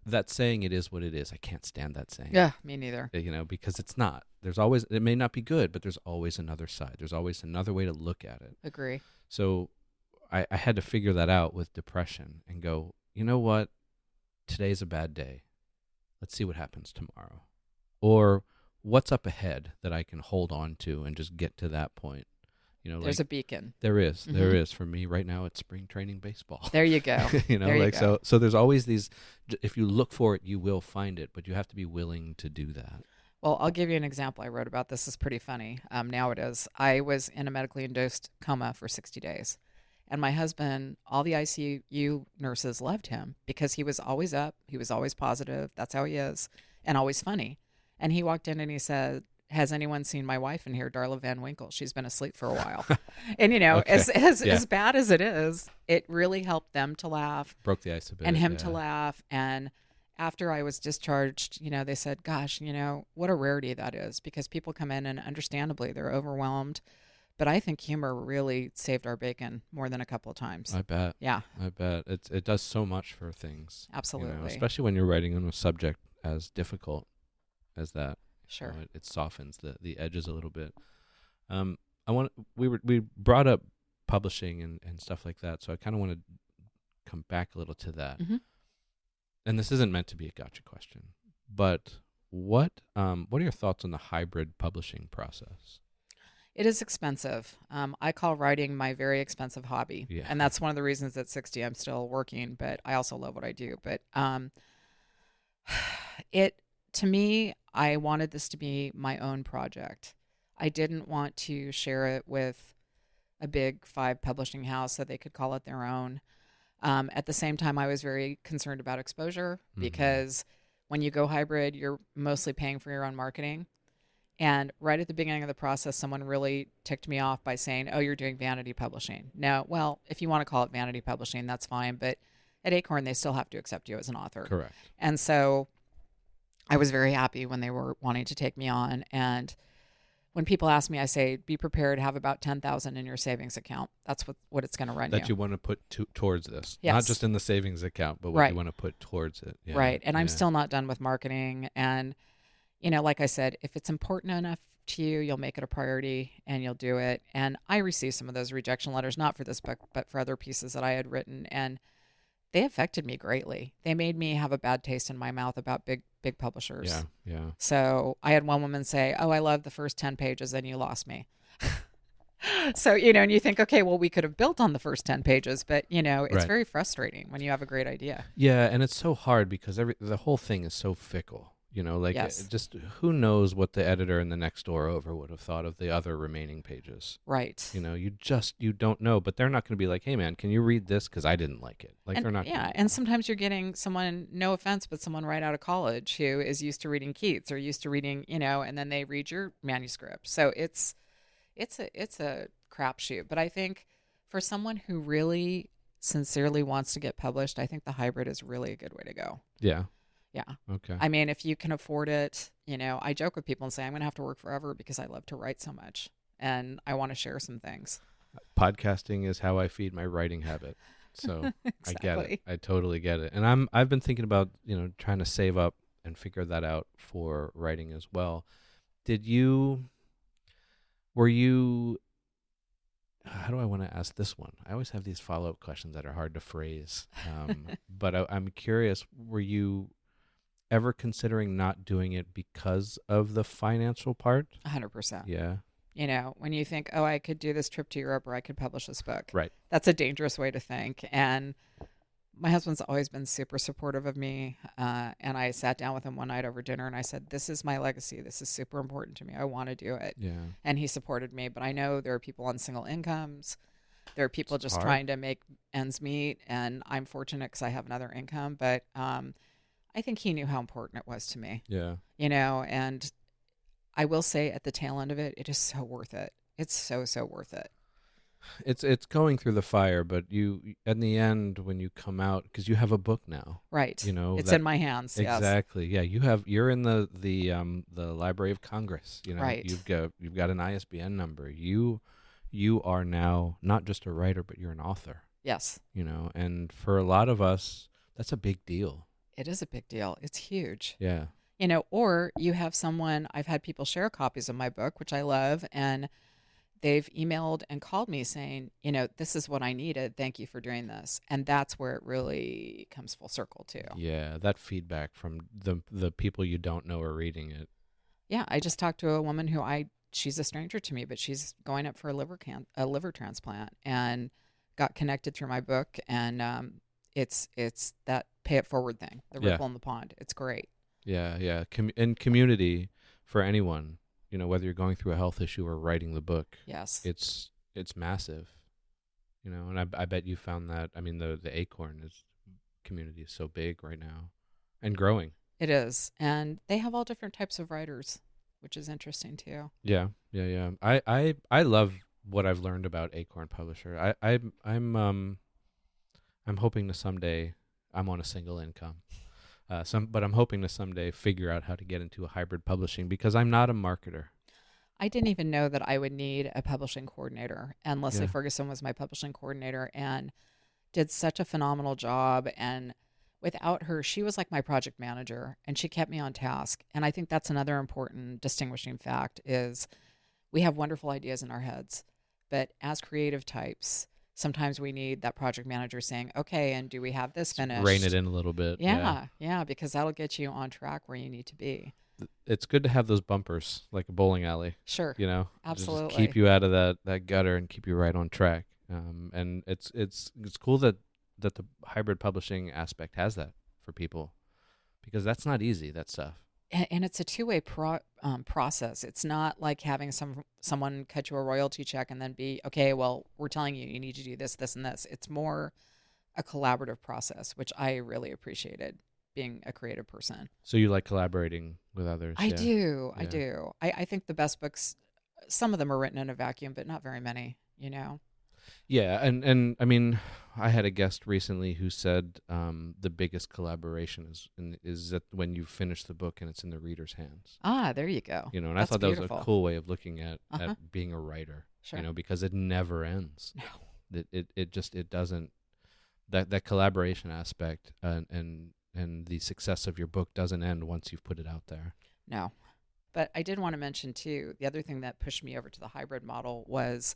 That saying, it is what it is. I can't stand that saying. Yeah, me neither. Because it's not. It may not be good, but there's always another side. There's always another way to look at it. Agree. So I had to figure that out with depression and go, you know what? Today's a bad day. Let's see what happens tomorrow. Or what's up ahead that I can hold on to and just get to that point. There's a beacon. There is. There is. For me right now, it's spring training baseball. There you go. So there's always these, if you look for it, you will find it, but you have to be willing to do that. Well, I'll give you an example I wrote about. This is pretty funny. Now it is. I was in a medically induced coma for 60 days. And my husband, all the ICU nurses loved him because he was always up. He was always positive. That's how he is. And always funny. And he walked in and he said, has anyone seen my wife in here, Darla Van Winkle? She's been asleep for a while. And, Okay. as bad as it is, it really helped them to laugh. Broke the ice a bit. And him to laugh. And after I was discharged, they said, gosh, what a rarity that is, because people come in and understandably they're overwhelmed. But I think humor really saved our bacon more than a couple of times. I bet. Yeah. I bet. It does so much for things. Absolutely. Especially when you're writing on a subject as difficult as that. Sure. It softens the edges a little bit. We brought up publishing and stuff like that, so I kind of want to come back a little to that. Mm-hmm. And this isn't meant to be a gotcha question, but what are your thoughts on the hybrid publishing process? It is expensive. I call writing my very expensive hobby. Yeah. And that's one of the reasons at 60 I'm still working, but I also love what I do. But to me, I wanted this to be my own project. I didn't want to share it with a big 5 publishing house so they could call it their own. At the same time, I was very concerned about exposure because when you go hybrid, you're mostly paying for your own marketing. And right at the beginning of the process, someone really ticked me off by saying, oh, you're doing vanity publishing. No, well, if you want to call it vanity publishing, that's fine. But at Acorn, they still have to accept you as an author. Correct. And so I was very happy when they were wanting to take me on. And when people ask me, I say, be prepared to have about $10,000 in your savings account. That's what it's going to run that you want to put towards this. Yes. Not just in the savings account, but what you want to put towards it. Yeah. Right. And I'm still not done with marketing. And like I said, if it's important enough to you, you'll make it a priority and you'll do it. And I received some of those rejection letters, not for this book, but for other pieces that I had written. And they affected me greatly. They made me have a bad taste in my mouth about big publishers. Yeah, yeah. So I had one woman say, oh, I love the first 10 pages and you lost me. So, and you think, okay, well, we could have built on the first 10 pages, but, it's very frustrating when you have a great idea. Yeah, and it's so hard because the whole thing is so fickle. Yes. Just who knows what the editor in the next door over would have thought of the other remaining pages. Right. You don't know, but they're not going to be like, hey man, can you read this? Cause I didn't like it. They're not. Yeah. And sometimes you're getting someone, no offense, but someone right out of college who is used to reading Keats or used to reading, and then they read your manuscript. So it's a crapshoot, but I think for someone who really sincerely wants to get published, I think the hybrid is really a good way to go. Yeah. Yeah. Okay. I mean, if you can afford it, I joke with people and say, I'm going to have to work forever because I love to write so much and I want to share some things. Podcasting is how I feed my writing habit. So Exactly. I get it. I totally get it. And I've been thinking about, trying to save up and figure that out for writing as well. Were you, how do I want to ask this one? I always have these follow-up questions that are hard to phrase. But I'm curious, were you ever considering not doing it because of the financial part? 100%. Yeah. When you think, oh, I could do this trip to Europe or I could publish this book. Right. That's a dangerous way to think. And my husband's always been super supportive of me. And I sat down with him one night over dinner and I said, this is my legacy. This is super important to me. I want to do it. Yeah. And he supported me. But I know there are people on single incomes. There are people just hard. trying to make ends meet. And I'm fortunate because I have another income. But I think he knew how important it was to me. Yeah. And I will say at the tail end of it, it is so worth it. It's so worth it. It's going through the fire, but you, in the end, when you come out, because you have a book now, right? It's in my hands. Exactly. Yes. Yeah. You're in the Library of Congress. Right. You've got an ISBN number. You are now not just a writer, but you're an author. Yes. And for a lot of us, that's a big deal. It is a big deal. It's huge. Yeah. Or you have someone, I've had people share copies of my book, which I love, and they've emailed and called me saying, this is what I needed. Thank you for doing this. And that's where it really comes full circle too. Yeah, that feedback from the people you don't know are reading it. Yeah, I just talked to a woman who she's a stranger to me, but she's going up for a liver transplant and got connected through my book. And it's that pay it forward thing, the ripple in the pond. It's great. Yeah. In community for anyone, whether you're going through a health issue or writing the book, yes, it's massive, and I bet you found that. I mean, the Acorn community is so big right now and growing. It is. And they have all different types of writers. which is interesting too. Yeah. I love what I've learned about Acorn Publisher. I'm hoping to someday, I'm on a single income. But I'm hoping to someday figure out how to get into a hybrid publishing because I'm not a marketer. I didn't even know that I would need a publishing coordinator, and Leslie Yeah. Ferguson was my publishing coordinator and did such a phenomenal job. And without her, she was like my project manager, and she kept me on task. And I think that's another important distinguishing fact is we have wonderful ideas in our heads, but as creative types, sometimes we need that project manager saying, okay, and do we have this finished? Rein it in a little bit. Yeah, because that'll get you on track where you need to be. It's good to have those bumpers like a bowling alley. Sure. Absolutely. Just keep you out of that gutter and keep you right on track. And it's cool that the hybrid publishing aspect has that for people, because that's not easy, that stuff. And it's a two-way process. It's not like having someone cut you a royalty check and then be, okay, well, we're telling you need to do this, this, and this. It's more a collaborative process, which I really appreciated being a creative person. So you like collaborating with others? I do. I think the best books, some of them are written in a vacuum, but not very many, Yeah, and I mean, I had a guest recently who said the biggest collaboration is that when you finish the book and it's in the reader's hands. Ah, there you go. And That's I thought beautiful. that was a cool way of looking at being a writer. Sure. Because it never ends. No. It doesn't. That collaboration aspect and the success of your book doesn't end once you've put it out there. No. But I did want to mention too, the other thing that pushed me over to the hybrid model was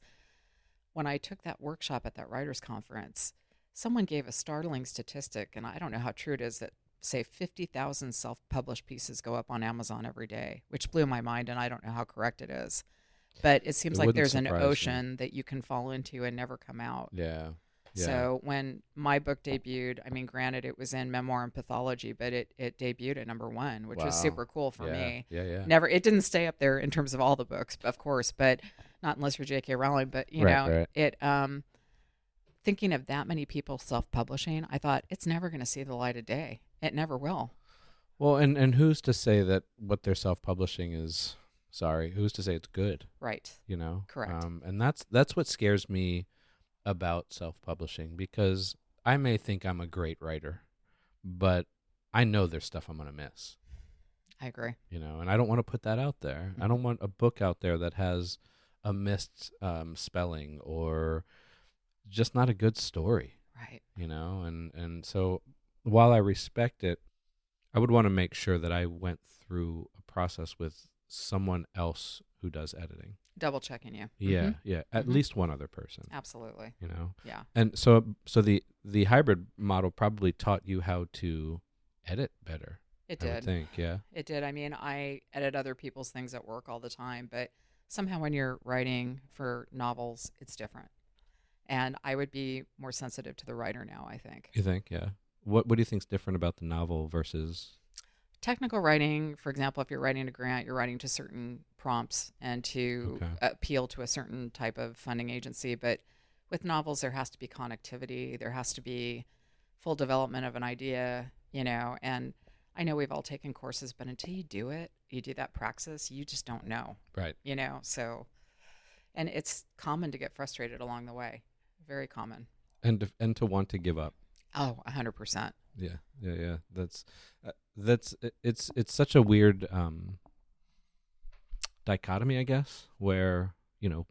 when I took that workshop at that writers conference, someone gave a startling statistic, and I don't know how true it is, that say 50,000 self-published pieces go up on Amazon every day, which blew my mind, and I don't know how correct it is. But it seems like there's an ocean that you can fall into and never come out. Yeah. So when my book debuted, I mean, granted, it was in memoir and pathology, but it debuted at #1, which was super cool for me. Yeah. It didn't stay up there in terms of all the books, of course, but not unless you're J.K. Rowling. But it. Thinking of that many people self-publishing, I thought it's never going to see the light of day. It never will. Well, and who's to say that what they're self-publishing is? Sorry, who's to say it's good? Right. Correct. And that's what scares me about self-publishing, because I may think I'm a great writer, but I know there's stuff I'm going to miss. I agree. And I don't want to put that out there. Mm-hmm. I don't want a book out there that has a missed spelling or just not a good story. Right. And so while I respect it, I would want to make sure that I went through a process with someone else who does editing. Double checking you. Yeah, at least one other person. Absolutely. Yeah. And so the hybrid model probably taught you how to edit better. It did. I would think, yeah. It did. I mean, I edit other people's things at work all the time, but somehow when you're writing for novels, it's different. And I would be more sensitive to the writer now, I think. You think? Yeah. What do you think's different about the novel versus technical writing? For example, if you're writing a grant, you're writing to certain prompts and to appeal to a certain type of funding agency. But with novels, there has to be connectivity. There has to be full development of an idea, and I know we've all taken courses, but until you do it, you do that praxis, you just don't know. Right. So, and it's common to get frustrated along the way. Very common. And to want to give up. Oh, 100%. Yeah. That's it's such a weird dichotomy, I guess, where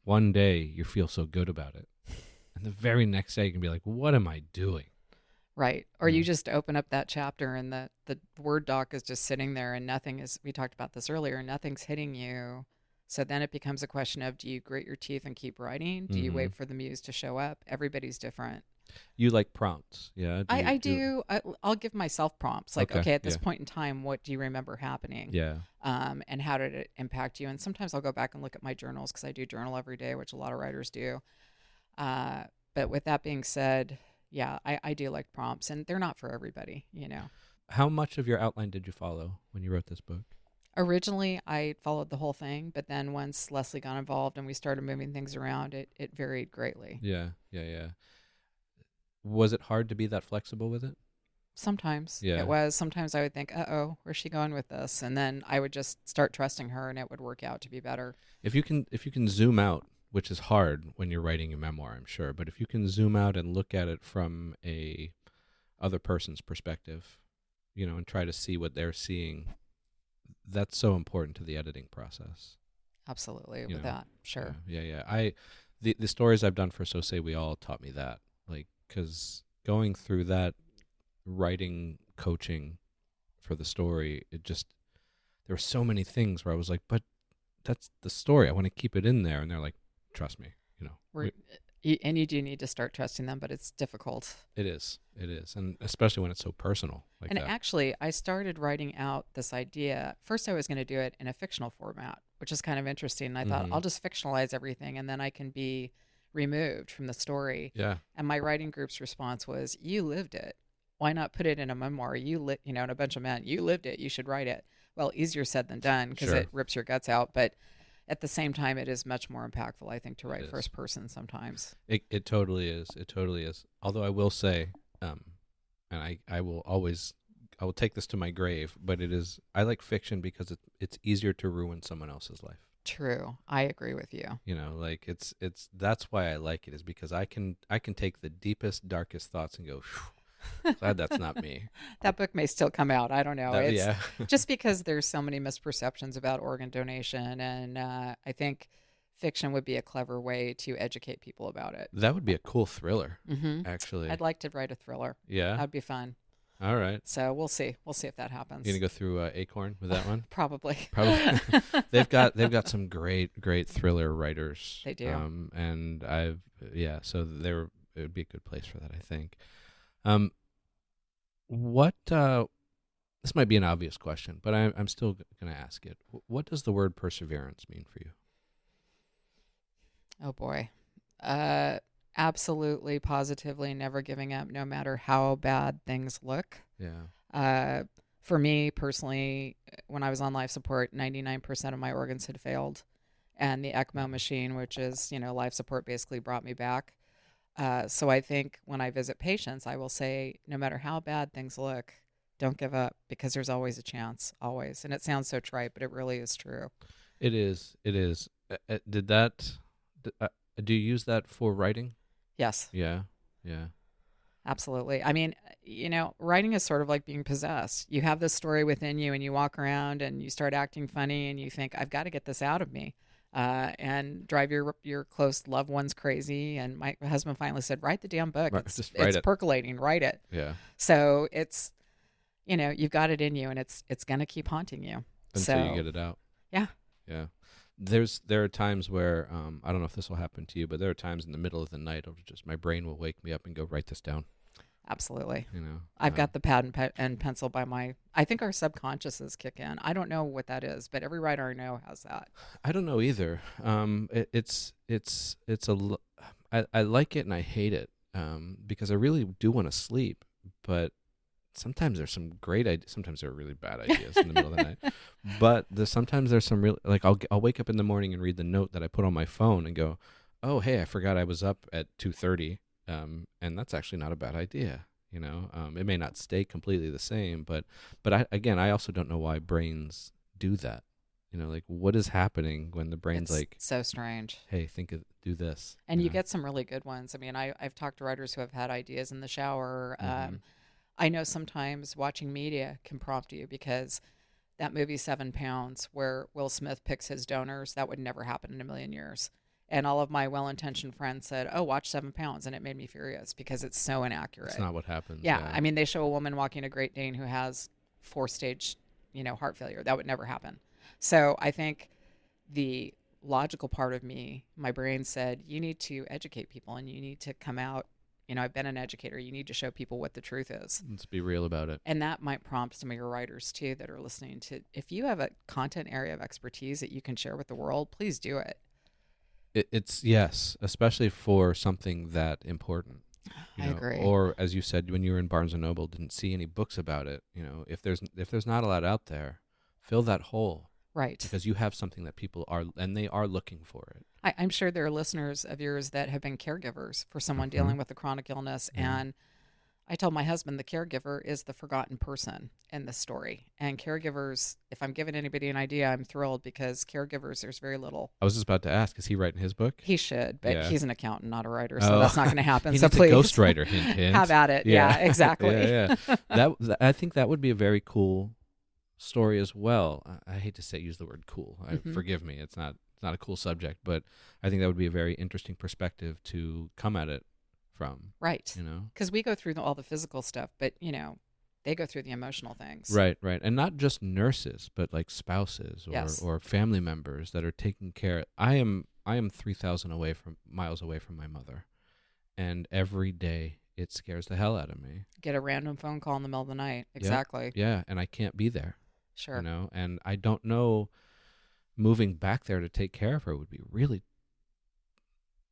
one day you feel so good about it, and the very next day you can be like, "What am I doing?" Right. Or you just open up that chapter and the Word doc is just sitting there and nothing is. We talked about this earlier. Nothing's hitting you. So then it becomes a question of, do you grit your teeth and keep writing? Do you wait for the muse to show up? Everybody's different. You like prompts, yeah? I do. I'll give myself prompts. Like, okay, at this point in time, what do you remember happening? Yeah. And how did it impact you? And sometimes I'll go back and look at my journals because I do journal every day, which a lot of writers do. But with that being said, yeah, I do like prompts, and they're not for everybody, How much of your outline did you follow when you wrote this book? Originally, I followed the whole thing, but then once Leslie got involved and we started moving things around, it varied greatly. Yeah. Was it hard to be that flexible with it? Sometimes Yeah. it was. Sometimes I would think, "Uh-oh, where's she going with this?" And then I would just start trusting her, and it would work out to be better. If you can zoom out, which is hard when you're writing a memoir, I'm sure, but if you can zoom out and look at it from a other person's perspective, and try to see what they're seeing, that's so important to the editing process. Absolutely, with that, sure. Yeah. The stories I've done for So Say We All taught me that, like, because going through that writing coaching for the story, there were so many things where I was like, but that's the story. I want to keep it in there, and they're like, trust me, And you do need to start trusting them, but it's difficult. It is, and especially when it's so personal like And that. actually, I started writing out this idea. First, I was going to do it in a fictional format, which is kind of interesting. And I thought, I'll just fictionalize everything, and then I can be removed from the story. Yeah. And my writing group's response was, "You lived it. Why not put it in a memoir? And a bunch of men, you lived it. You should write it." Well, easier said than done, because Sure. it rips your guts out. But at the same time, it is much more impactful, I think, to write first person sometimes. It totally is. It totally is. Although I will say, and I will take this to my grave, but I like fiction because it's easier to ruin someone else's life. True. I agree with you. Like it's that's why I like it, is because I can take the deepest, darkest thoughts and go, glad that's not me. That book may still come out. I don't know. Yeah. Just because there's so many misperceptions about organ donation, and I think fiction would be a clever way to educate people about it. That would be a cool thriller, actually. I'd like to write a thriller. Yeah? That'd be fun. All right. So we'll see. We'll see if that happens. You gonna go through Acorn with that one? Probably. They've got some great thriller writers. They do. And so it would be a good place for that, I think. What this might be an obvious question, but I'm still going to ask it. What does the word perseverance mean for you? Oh boy. Absolutely, positively, never giving up, no matter how bad things look. Yeah. For me personally, when I was on life support, 99% of my organs had failed, and the ECMO machine, which is life support, basically brought me back. So I think when I visit patients, I will say, no matter how bad things look, don't give up, because there's always a chance, always. And it sounds so trite, but it really is true. It is. Do you use that for writing? Yes. Yeah. Absolutely. I mean, writing is sort of like being possessed. You have this story within you, and you walk around and you start acting funny, and you think, I've got to get this out of me. And drive your close loved ones crazy. And my husband finally said, write the damn book. Right, It's write it. Percolating. Write it. Yeah. So it's, you've got it in you, and it's going to keep haunting you. Until you get it out. Yeah. Yeah. There are times where, I don't know if this will happen to you, but there are times in the middle of the night, my brain will wake me up and go, write this down. Absolutely. I've got the pad and pencil I think our subconsciouses kick in. I don't know what that is, but every writer I know has that. I don't know either. I like it and I hate it, because I really do want to sleep, but sometimes there's some great ideas. Sometimes there are really bad ideas in the middle of the night. But sometimes there's some real, like I'll wake up in the morning and read the note that I put on my phone and go, oh, hey, I forgot I was up at 2:30. And that's actually not a bad idea. It may not stay completely the same, but I also don't know why brains do that. Like, what is happening when the brain's so strange. Hey, do this. And you get some really good ones. I mean, I've talked to writers who have had ideas in the shower. I know sometimes watching media can prompt you, because that movie 7 Pounds, where Will Smith picks his donors, that would never happen in a million years. And all of my well-intentioned friends said, oh, watch 7 Pounds. And it made me furious, because it's so inaccurate. It's not what happens. Yeah. I mean, they show a woman walking a Great Dane who has 4-stage, heart failure. That would never happen. So I think the logical part of me, my brain said, you need to educate people, and you need to come out. I've been an educator. You need to show people what the truth is. Let's be real about it. And that might prompt some of your writers too that are listening to, if you have a content area of expertise that you can share with the world, please do it. It's yes, especially for something that important. I agree. Or as you said, when you were in Barnes and Noble, didn't see any books about it. If there's not a lot out there, fill that hole. Right. Because you have something that people are, and they are looking for it. I'm sure there are listeners of yours that have been caregivers for someone dealing with a chronic illness. And I told my husband the caregiver is the forgotten person in the story. And caregivers, if I'm giving anybody an idea, I'm thrilled because caregivers, there's very little. I was just about to ask, is he writing his book? He should, but Yeah. he's an accountant, not a writer, so that's not going to happen. He So needs please, a ghostwriter. Hint, hint. have at it. Yeah, exactly. yeah. I think that would be a very cool story as well. I hate to use the word cool. Forgive me. It's not a cool subject, but I think that would be a very interesting perspective to come at it from. Right. You know, because we go through all the physical stuff, but they go through the emotional things. Right. And not just nurses, but like spouses Yes. or family members that are taking care. I am 3,000 miles away from my mother, and every day it scares the hell out of me. Get a random phone call in the middle of the night. Exactly. Yeah, and I can't be there. Sure. You know, and I don't know, moving back there to take care of her would be really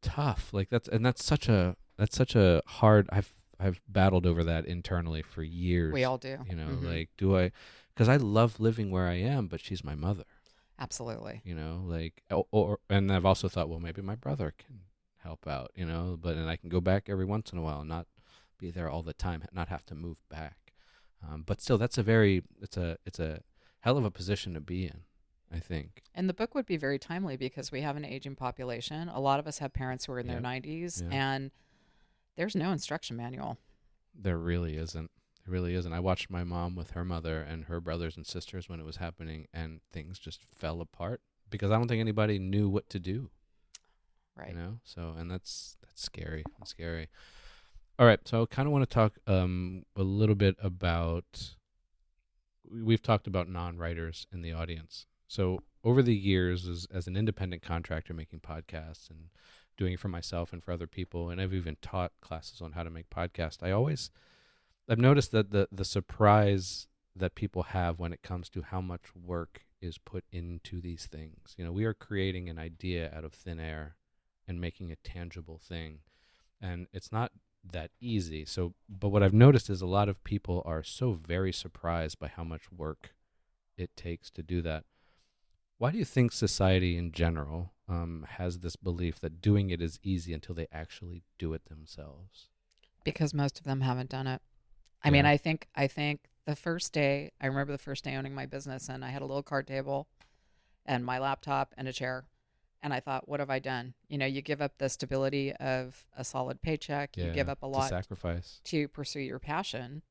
tough. Like that's such a hard. I've battled over that internally for years. We all do. You know, like because I love living where I am, but she's my mother. Absolutely. You know, like and I've also thought, well, maybe my brother can help out. You know, and I can go back every once in a while and not be there all the time, not have to move back. But still, it's a hell of a position to be in, I think. And the book would be very timely because we have an aging population. A lot of us have parents who are in their 90s, and there's no instruction manual. There really isn't. There really isn't. I watched my mom with her mother and her brothers and sisters when it was happening, and things just fell apart because I don't think anybody knew what to do. Right. You know? So, and that's scary. It's scary. All right. So I kind of want to talk a little bit about, we've talked about non-writers in the audience. So over the years, as an independent contractor making podcasts and doing it for myself and for other people, and I've even taught classes on how to make podcasts, I've noticed that the surprise that people have when it comes to how much work is put into these things. You know, we are creating an idea out of thin air and making a tangible thing, and it's not that easy. So, but what I've noticed is a lot of people are so very surprised by how much work it takes to do that. Why do you think society in general has this belief that doing it is easy until they actually do it themselves? Because most of them haven't done it. I mean, I think the first day, I remember the first day owning my business, and I had a little card table and my laptop and a chair. And I thought, what have I done? You know, you give up the stability of a solid paycheck. You give up a lot sacrifice to pursue your passion.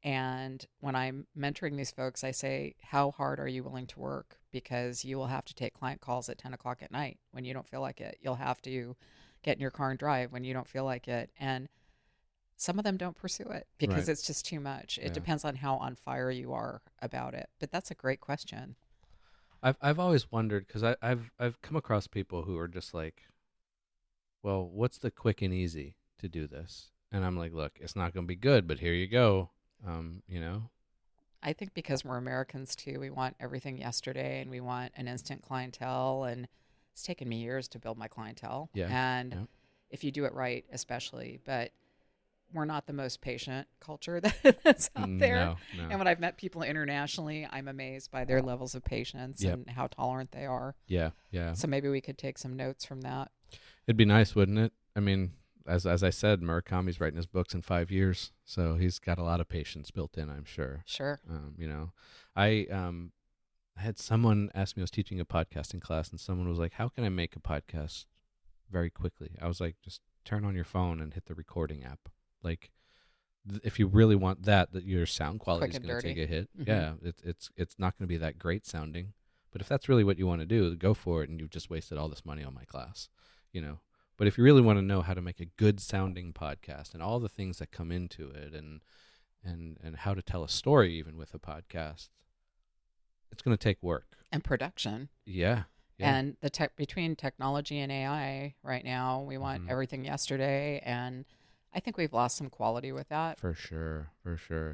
And when I'm mentoring these folks, I say, how hard are you willing to work? Because you will have to take client calls at 10 o'clock at night when you don't feel like it. You'll have to get in your car and drive when you don't feel like it. And some of them don't pursue it because it's just too much. It depends on how on fire you are about it. But that's a great question. I've always wondered, because I've come across people who are just like, well, what's the quick and easy to do this? And I'm like, look, it's not going to be good, but here you go. You know, I think because we're Americans too, we want everything yesterday, and we want an instant clientele. And it's taken me years to build my clientele. If you do it right, especially, but we're not the most patient culture that's out there. No. And when I've met people internationally, I'm amazed by their levels of patience and how tolerant they are. Yeah. So maybe we could take some notes from that. It'd be nice, wouldn't it? I mean, as I said, Murakami's writing his books in 5 years, so he's got a lot of patience built in, I'm sure. Sure. You know, I had someone ask me, I was teaching a podcasting class, and someone was like, how can I make a podcast very quickly? I was like, just turn on your phone and hit the recording app. Like, if you really want that your sound quality is going to take a hit. Mm-hmm. Yeah, it's not going to be that great sounding. But if that's really what you want to do, go for it, and you've just wasted all this money on my class, you know. But if you really want to know how to make a good sounding podcast and all the things that come into it, and how to tell a story even with a podcast, it's going to take work and production. Yeah. And between technology and AI right now, we want everything yesterday, and I think we've lost some quality with that. For sure.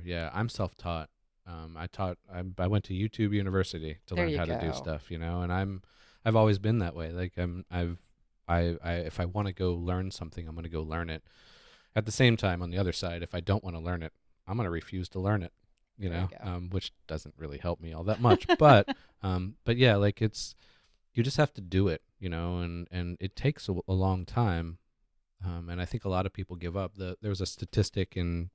Yeah, I'm self-taught. I went to YouTube University to learn how to do stuff, you know, and I've always been that way. Like if I want to go learn something, I'm going to go learn it. At the same time, on the other side, if I don't want to learn it, I'm going to refuse to learn it, you know, which doesn't really help me all that much. But yeah, like you just have to do it, you know, and it takes a long time. And I think a lot of people give up. There was a statistic in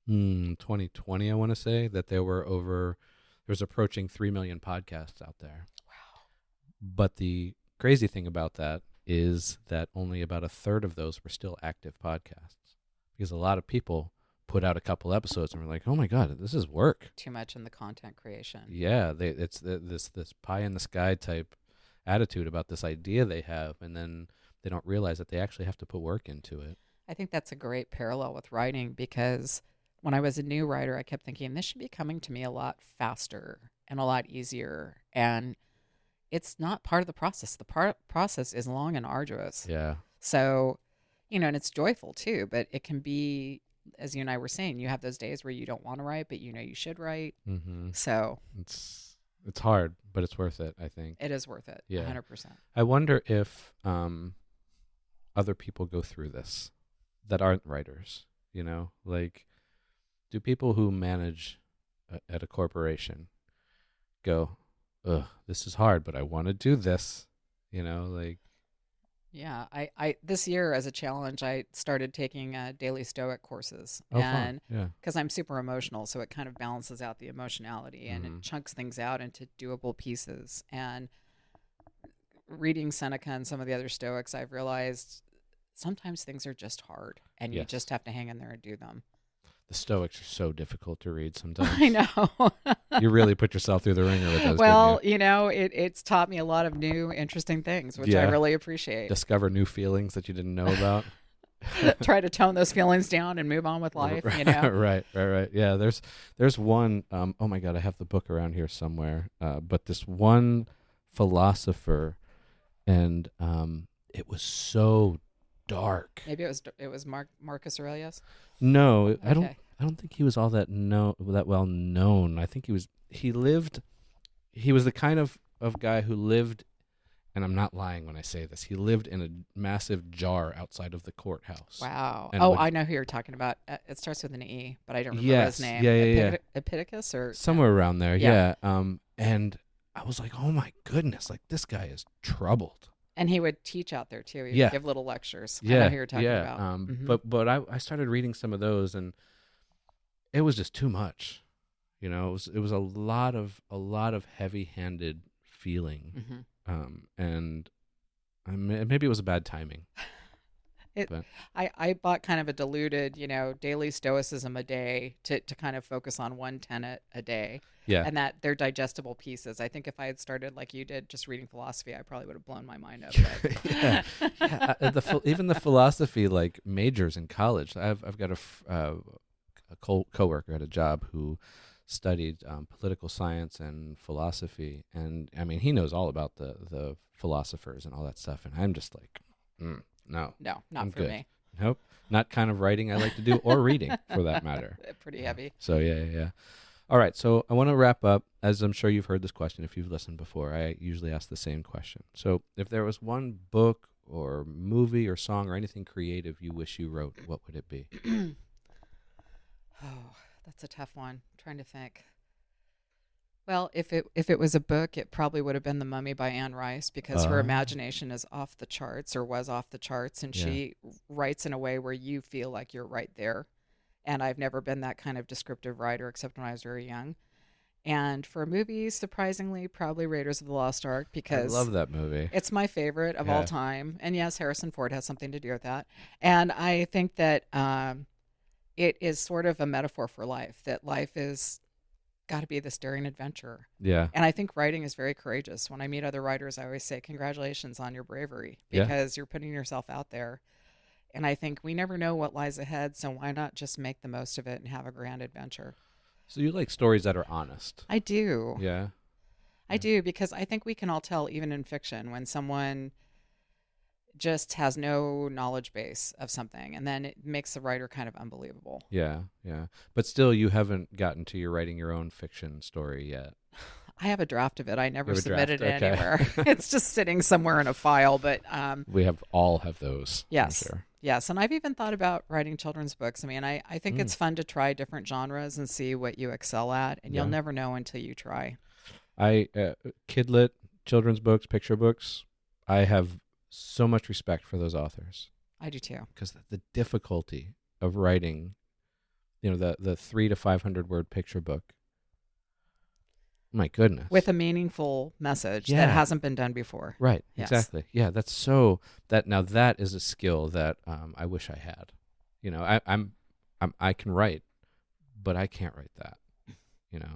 2020, I want to say, that there's approaching 3 million podcasts out there. Wow. But the crazy thing about that is that only about a third of those were still active podcasts, because a lot of people put out a couple episodes and were like, oh my God, this is work. Too much in the content creation. Yeah, it's this pie in the sky type attitude about this idea they have, and then they don't realize that they actually have to put work into it. I think that's a great parallel with writing, because when I was a new writer, I kept thinking this should be coming to me a lot faster and a lot easier. And it's not part of the process. The process is long and arduous. Yeah. So, and it's joyful too, but it can be, as you and I were saying, you have those days where you don't want to write, but you should write. Mm-hmm. So it's hard, but it's worth it, I think. It is worth it. Yeah. 100%. I wonder if other people go through this that aren't writers, like, do people who manage at a corporation go, ugh, this is hard, but I want to do this, like. Yeah, I this year as a challenge, I started taking daily Stoic courses, Fun. Yeah, because I'm super emotional, so it kind of balances out the emotionality and it chunks things out into doable pieces. And reading Seneca and some of the other Stoics, I've realized sometimes things are just hard, and you just have to hang in there and do them. The Stoics are so difficult to read sometimes. I know. You really put yourself through the ringer with those. Well, it's taught me a lot of new, interesting things, which I really appreciate. Discover new feelings that you didn't know about. Try to tone those feelings down and move on with life. Right. Yeah, there's one. Oh my God, I have the book around here somewhere. But this one philosopher, and it was so dark. Maybe it was Marcus Aurelius. No, okay. I don't think he was all that well known. I think he was the kind of guy who lived, and I'm not lying when I say this, he lived in a massive jar outside of the courthouse. Wow. I know who you're talking about. It starts with an E, but I don't remember his name. Yeah. Epictetus or somewhere around there. Yeah. And I was like, oh my goodness, like, this guy is troubled. And he would teach out there too. He would give little lectures. I know who you're talking about. But I started reading some of those, and it was just too much. It was a lot of heavy-handed feeling, and maybe it was a bad timing. I bought kind of a diluted, daily stoicism a day to kind of focus on one tenet a day. Yeah. And that they're digestible pieces. I think if I had started like you did, just reading philosophy, I probably would have blown my mind up. Yeah. Even the philosophy like majors in college. I've got a coworker at a job who studied political science and philosophy, and I mean, he knows all about the philosophers and all that stuff, and I'm just like, no, not I'm for good. me. Nope, not kind of writing I like to do, or reading for that matter. Pretty heavy. So yeah. All right, so I want to wrap up. As I'm sure you've heard this question if you've listened before, I usually ask the same question. So if there was one book or movie or song or anything creative you wish you wrote, what would it be? Oh, that's a tough one. I'm trying to think. Well, if it was a book, it probably would have been The Mummy by Anne Rice, because her imagination is off the charts, or was off the charts, and she writes in a way where you feel like you're right there. And I've never been that kind of descriptive writer except when I was very young. And for movies, surprisingly, probably Raiders of the Lost Ark, because I love that movie. It's my favorite of all time. And yes, Harrison Ford has something to do with that. And I think that it is sort of a metaphor for life, that life is got to be this daring adventure. Yeah. And I think writing is very courageous. When I meet other writers, I always say, congratulations on your bravery, because you're putting yourself out there. And I think we never know what lies ahead, so why not just make the most of it and have a grand adventure? So you like stories that are honest? I do. Yeah. I do, because I think we can all tell, even in fiction, when someone just has no knowledge base of something, and then it makes the writer kind of unbelievable. Yeah. But still, you haven't gotten to your writing your own fiction story yet. I have a draft of it. I never submitted it anywhere. It's just sitting somewhere in a file. But we all have those. Yes. I'm sure. Yes. And I've even thought about writing children's books. I mean, I think it's fun to try different genres and see what you excel at. And you'll never know until you try. Kidlit, children's books, picture books, I have so much respect for those authors. I do too. Because the difficulty of writing the 300 to 500 word picture book. My goodness. With a meaningful message that hasn't been done before. Right. Yes. Exactly. Yeah. That is a skill that I wish I had. I can write, but I can't write that.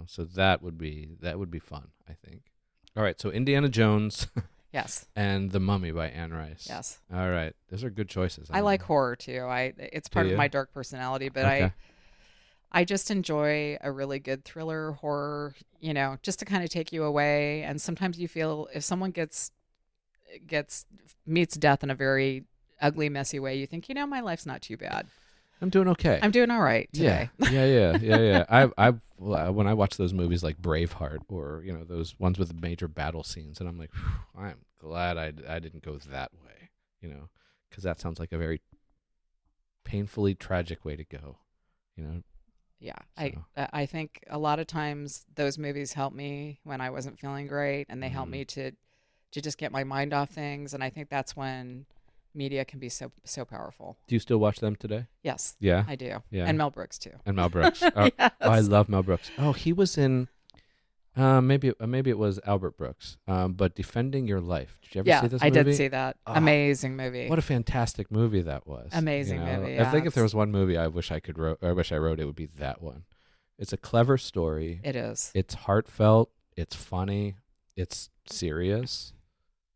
So that would be fun, I think. All right. So Indiana Jones. Yes. And The Mummy by Anne Rice. Yes. All right. Those are good choices. I like horror too. It's part of my dark personality, but okay. I just enjoy a really good thriller horror, just to kind of take you away. And sometimes you feel if someone meets death in a very ugly, messy way, you think, my life's not too bad. I'm doing okay. I'm doing all right today. Yeah. When I watch those movies like Braveheart or those ones with major battle scenes, and I'm like, I'm glad I didn't go that way, because that sounds like a very painfully tragic way to go, Yeah, So. I think a lot of times those movies help me when I wasn't feeling great, and they help me to just get my mind off things, and I think that's when media can be so powerful. Do you still watch them today? Yes. Yeah. I do. Yeah. And Mel Brooks too. And Mel Brooks. Oh, yes. I love Mel Brooks. Oh, he was in maybe it was Albert Brooks. But Defending Your Life. Did you ever see this movie? I did see that. Oh, amazing movie. What a fantastic movie that was. Amazing movie. Yeah. I think if there was one movie I wish I wrote, it would be that one. It's a clever story. It is. It's heartfelt, it's funny, it's serious.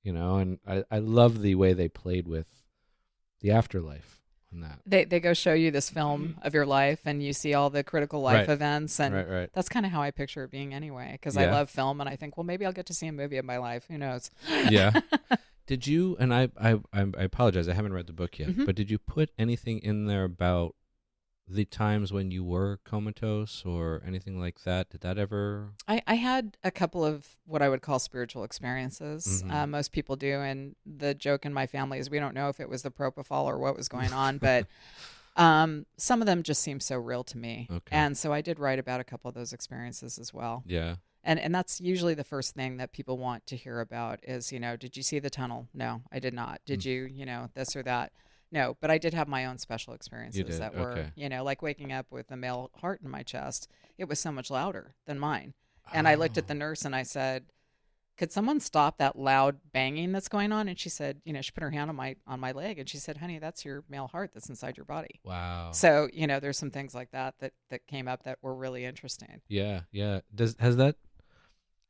And I love the way they played with the afterlife on that. They go show you this film of your life, and you see all the critical life events, and right. that's kind of how I picture it being anyway, because I love film, and I think, well, maybe I'll get to see a movie of my life. Who knows? Yeah. Did you, and I apologize, I haven't read the book yet, but did you put anything in there about the times when you were comatose or anything like that? Did that ever? I had a couple of what I would call spiritual experiences. Most people do, and the joke in my family is we don't know if it was the propofol or what was going on, but some of them just seem so real to me. Okay. And so I did write about a couple of those experiences as well. Yeah. And that's usually the first thing that people want to hear about is, did you see the tunnel? No, I did not. Did you, this or that? No, but I did have my own special experiences that were, like waking up with a male heart in my chest. It was so much louder than mine. And I looked at the nurse and I said, could someone stop that loud banging that's going on? And she said, she put her hand on my leg and she said, honey, that's your male heart that's inside your body. Wow. So, there's some things like that came up that were really interesting. Yeah.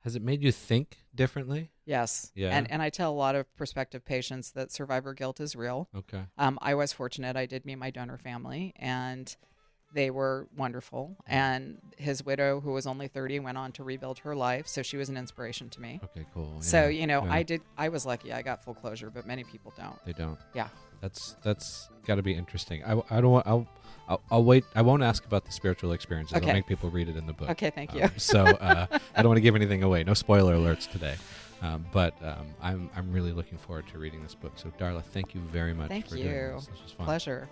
Has it made you think differently? Yes. Yeah. And I tell a lot of prospective patients that survivor guilt is real. Okay. I was fortunate. I did meet my donor family, and they were wonderful. And his widow, who was only 30, went on to rebuild her life. So she was an inspiration to me. Okay, cool. Yeah. So, I was lucky. I got full closure, but many people don't. They don't. Yeah. That's got to be interesting. I'll wait. I won't ask about the spiritual experiences. Okay. I'll make people read it in the book. Okay, thank you. So I don't want to give anything away. No spoiler alerts today. But I'm really looking forward to reading this book. So Darla, thank you very much for doing this. This was fun. Pleasure.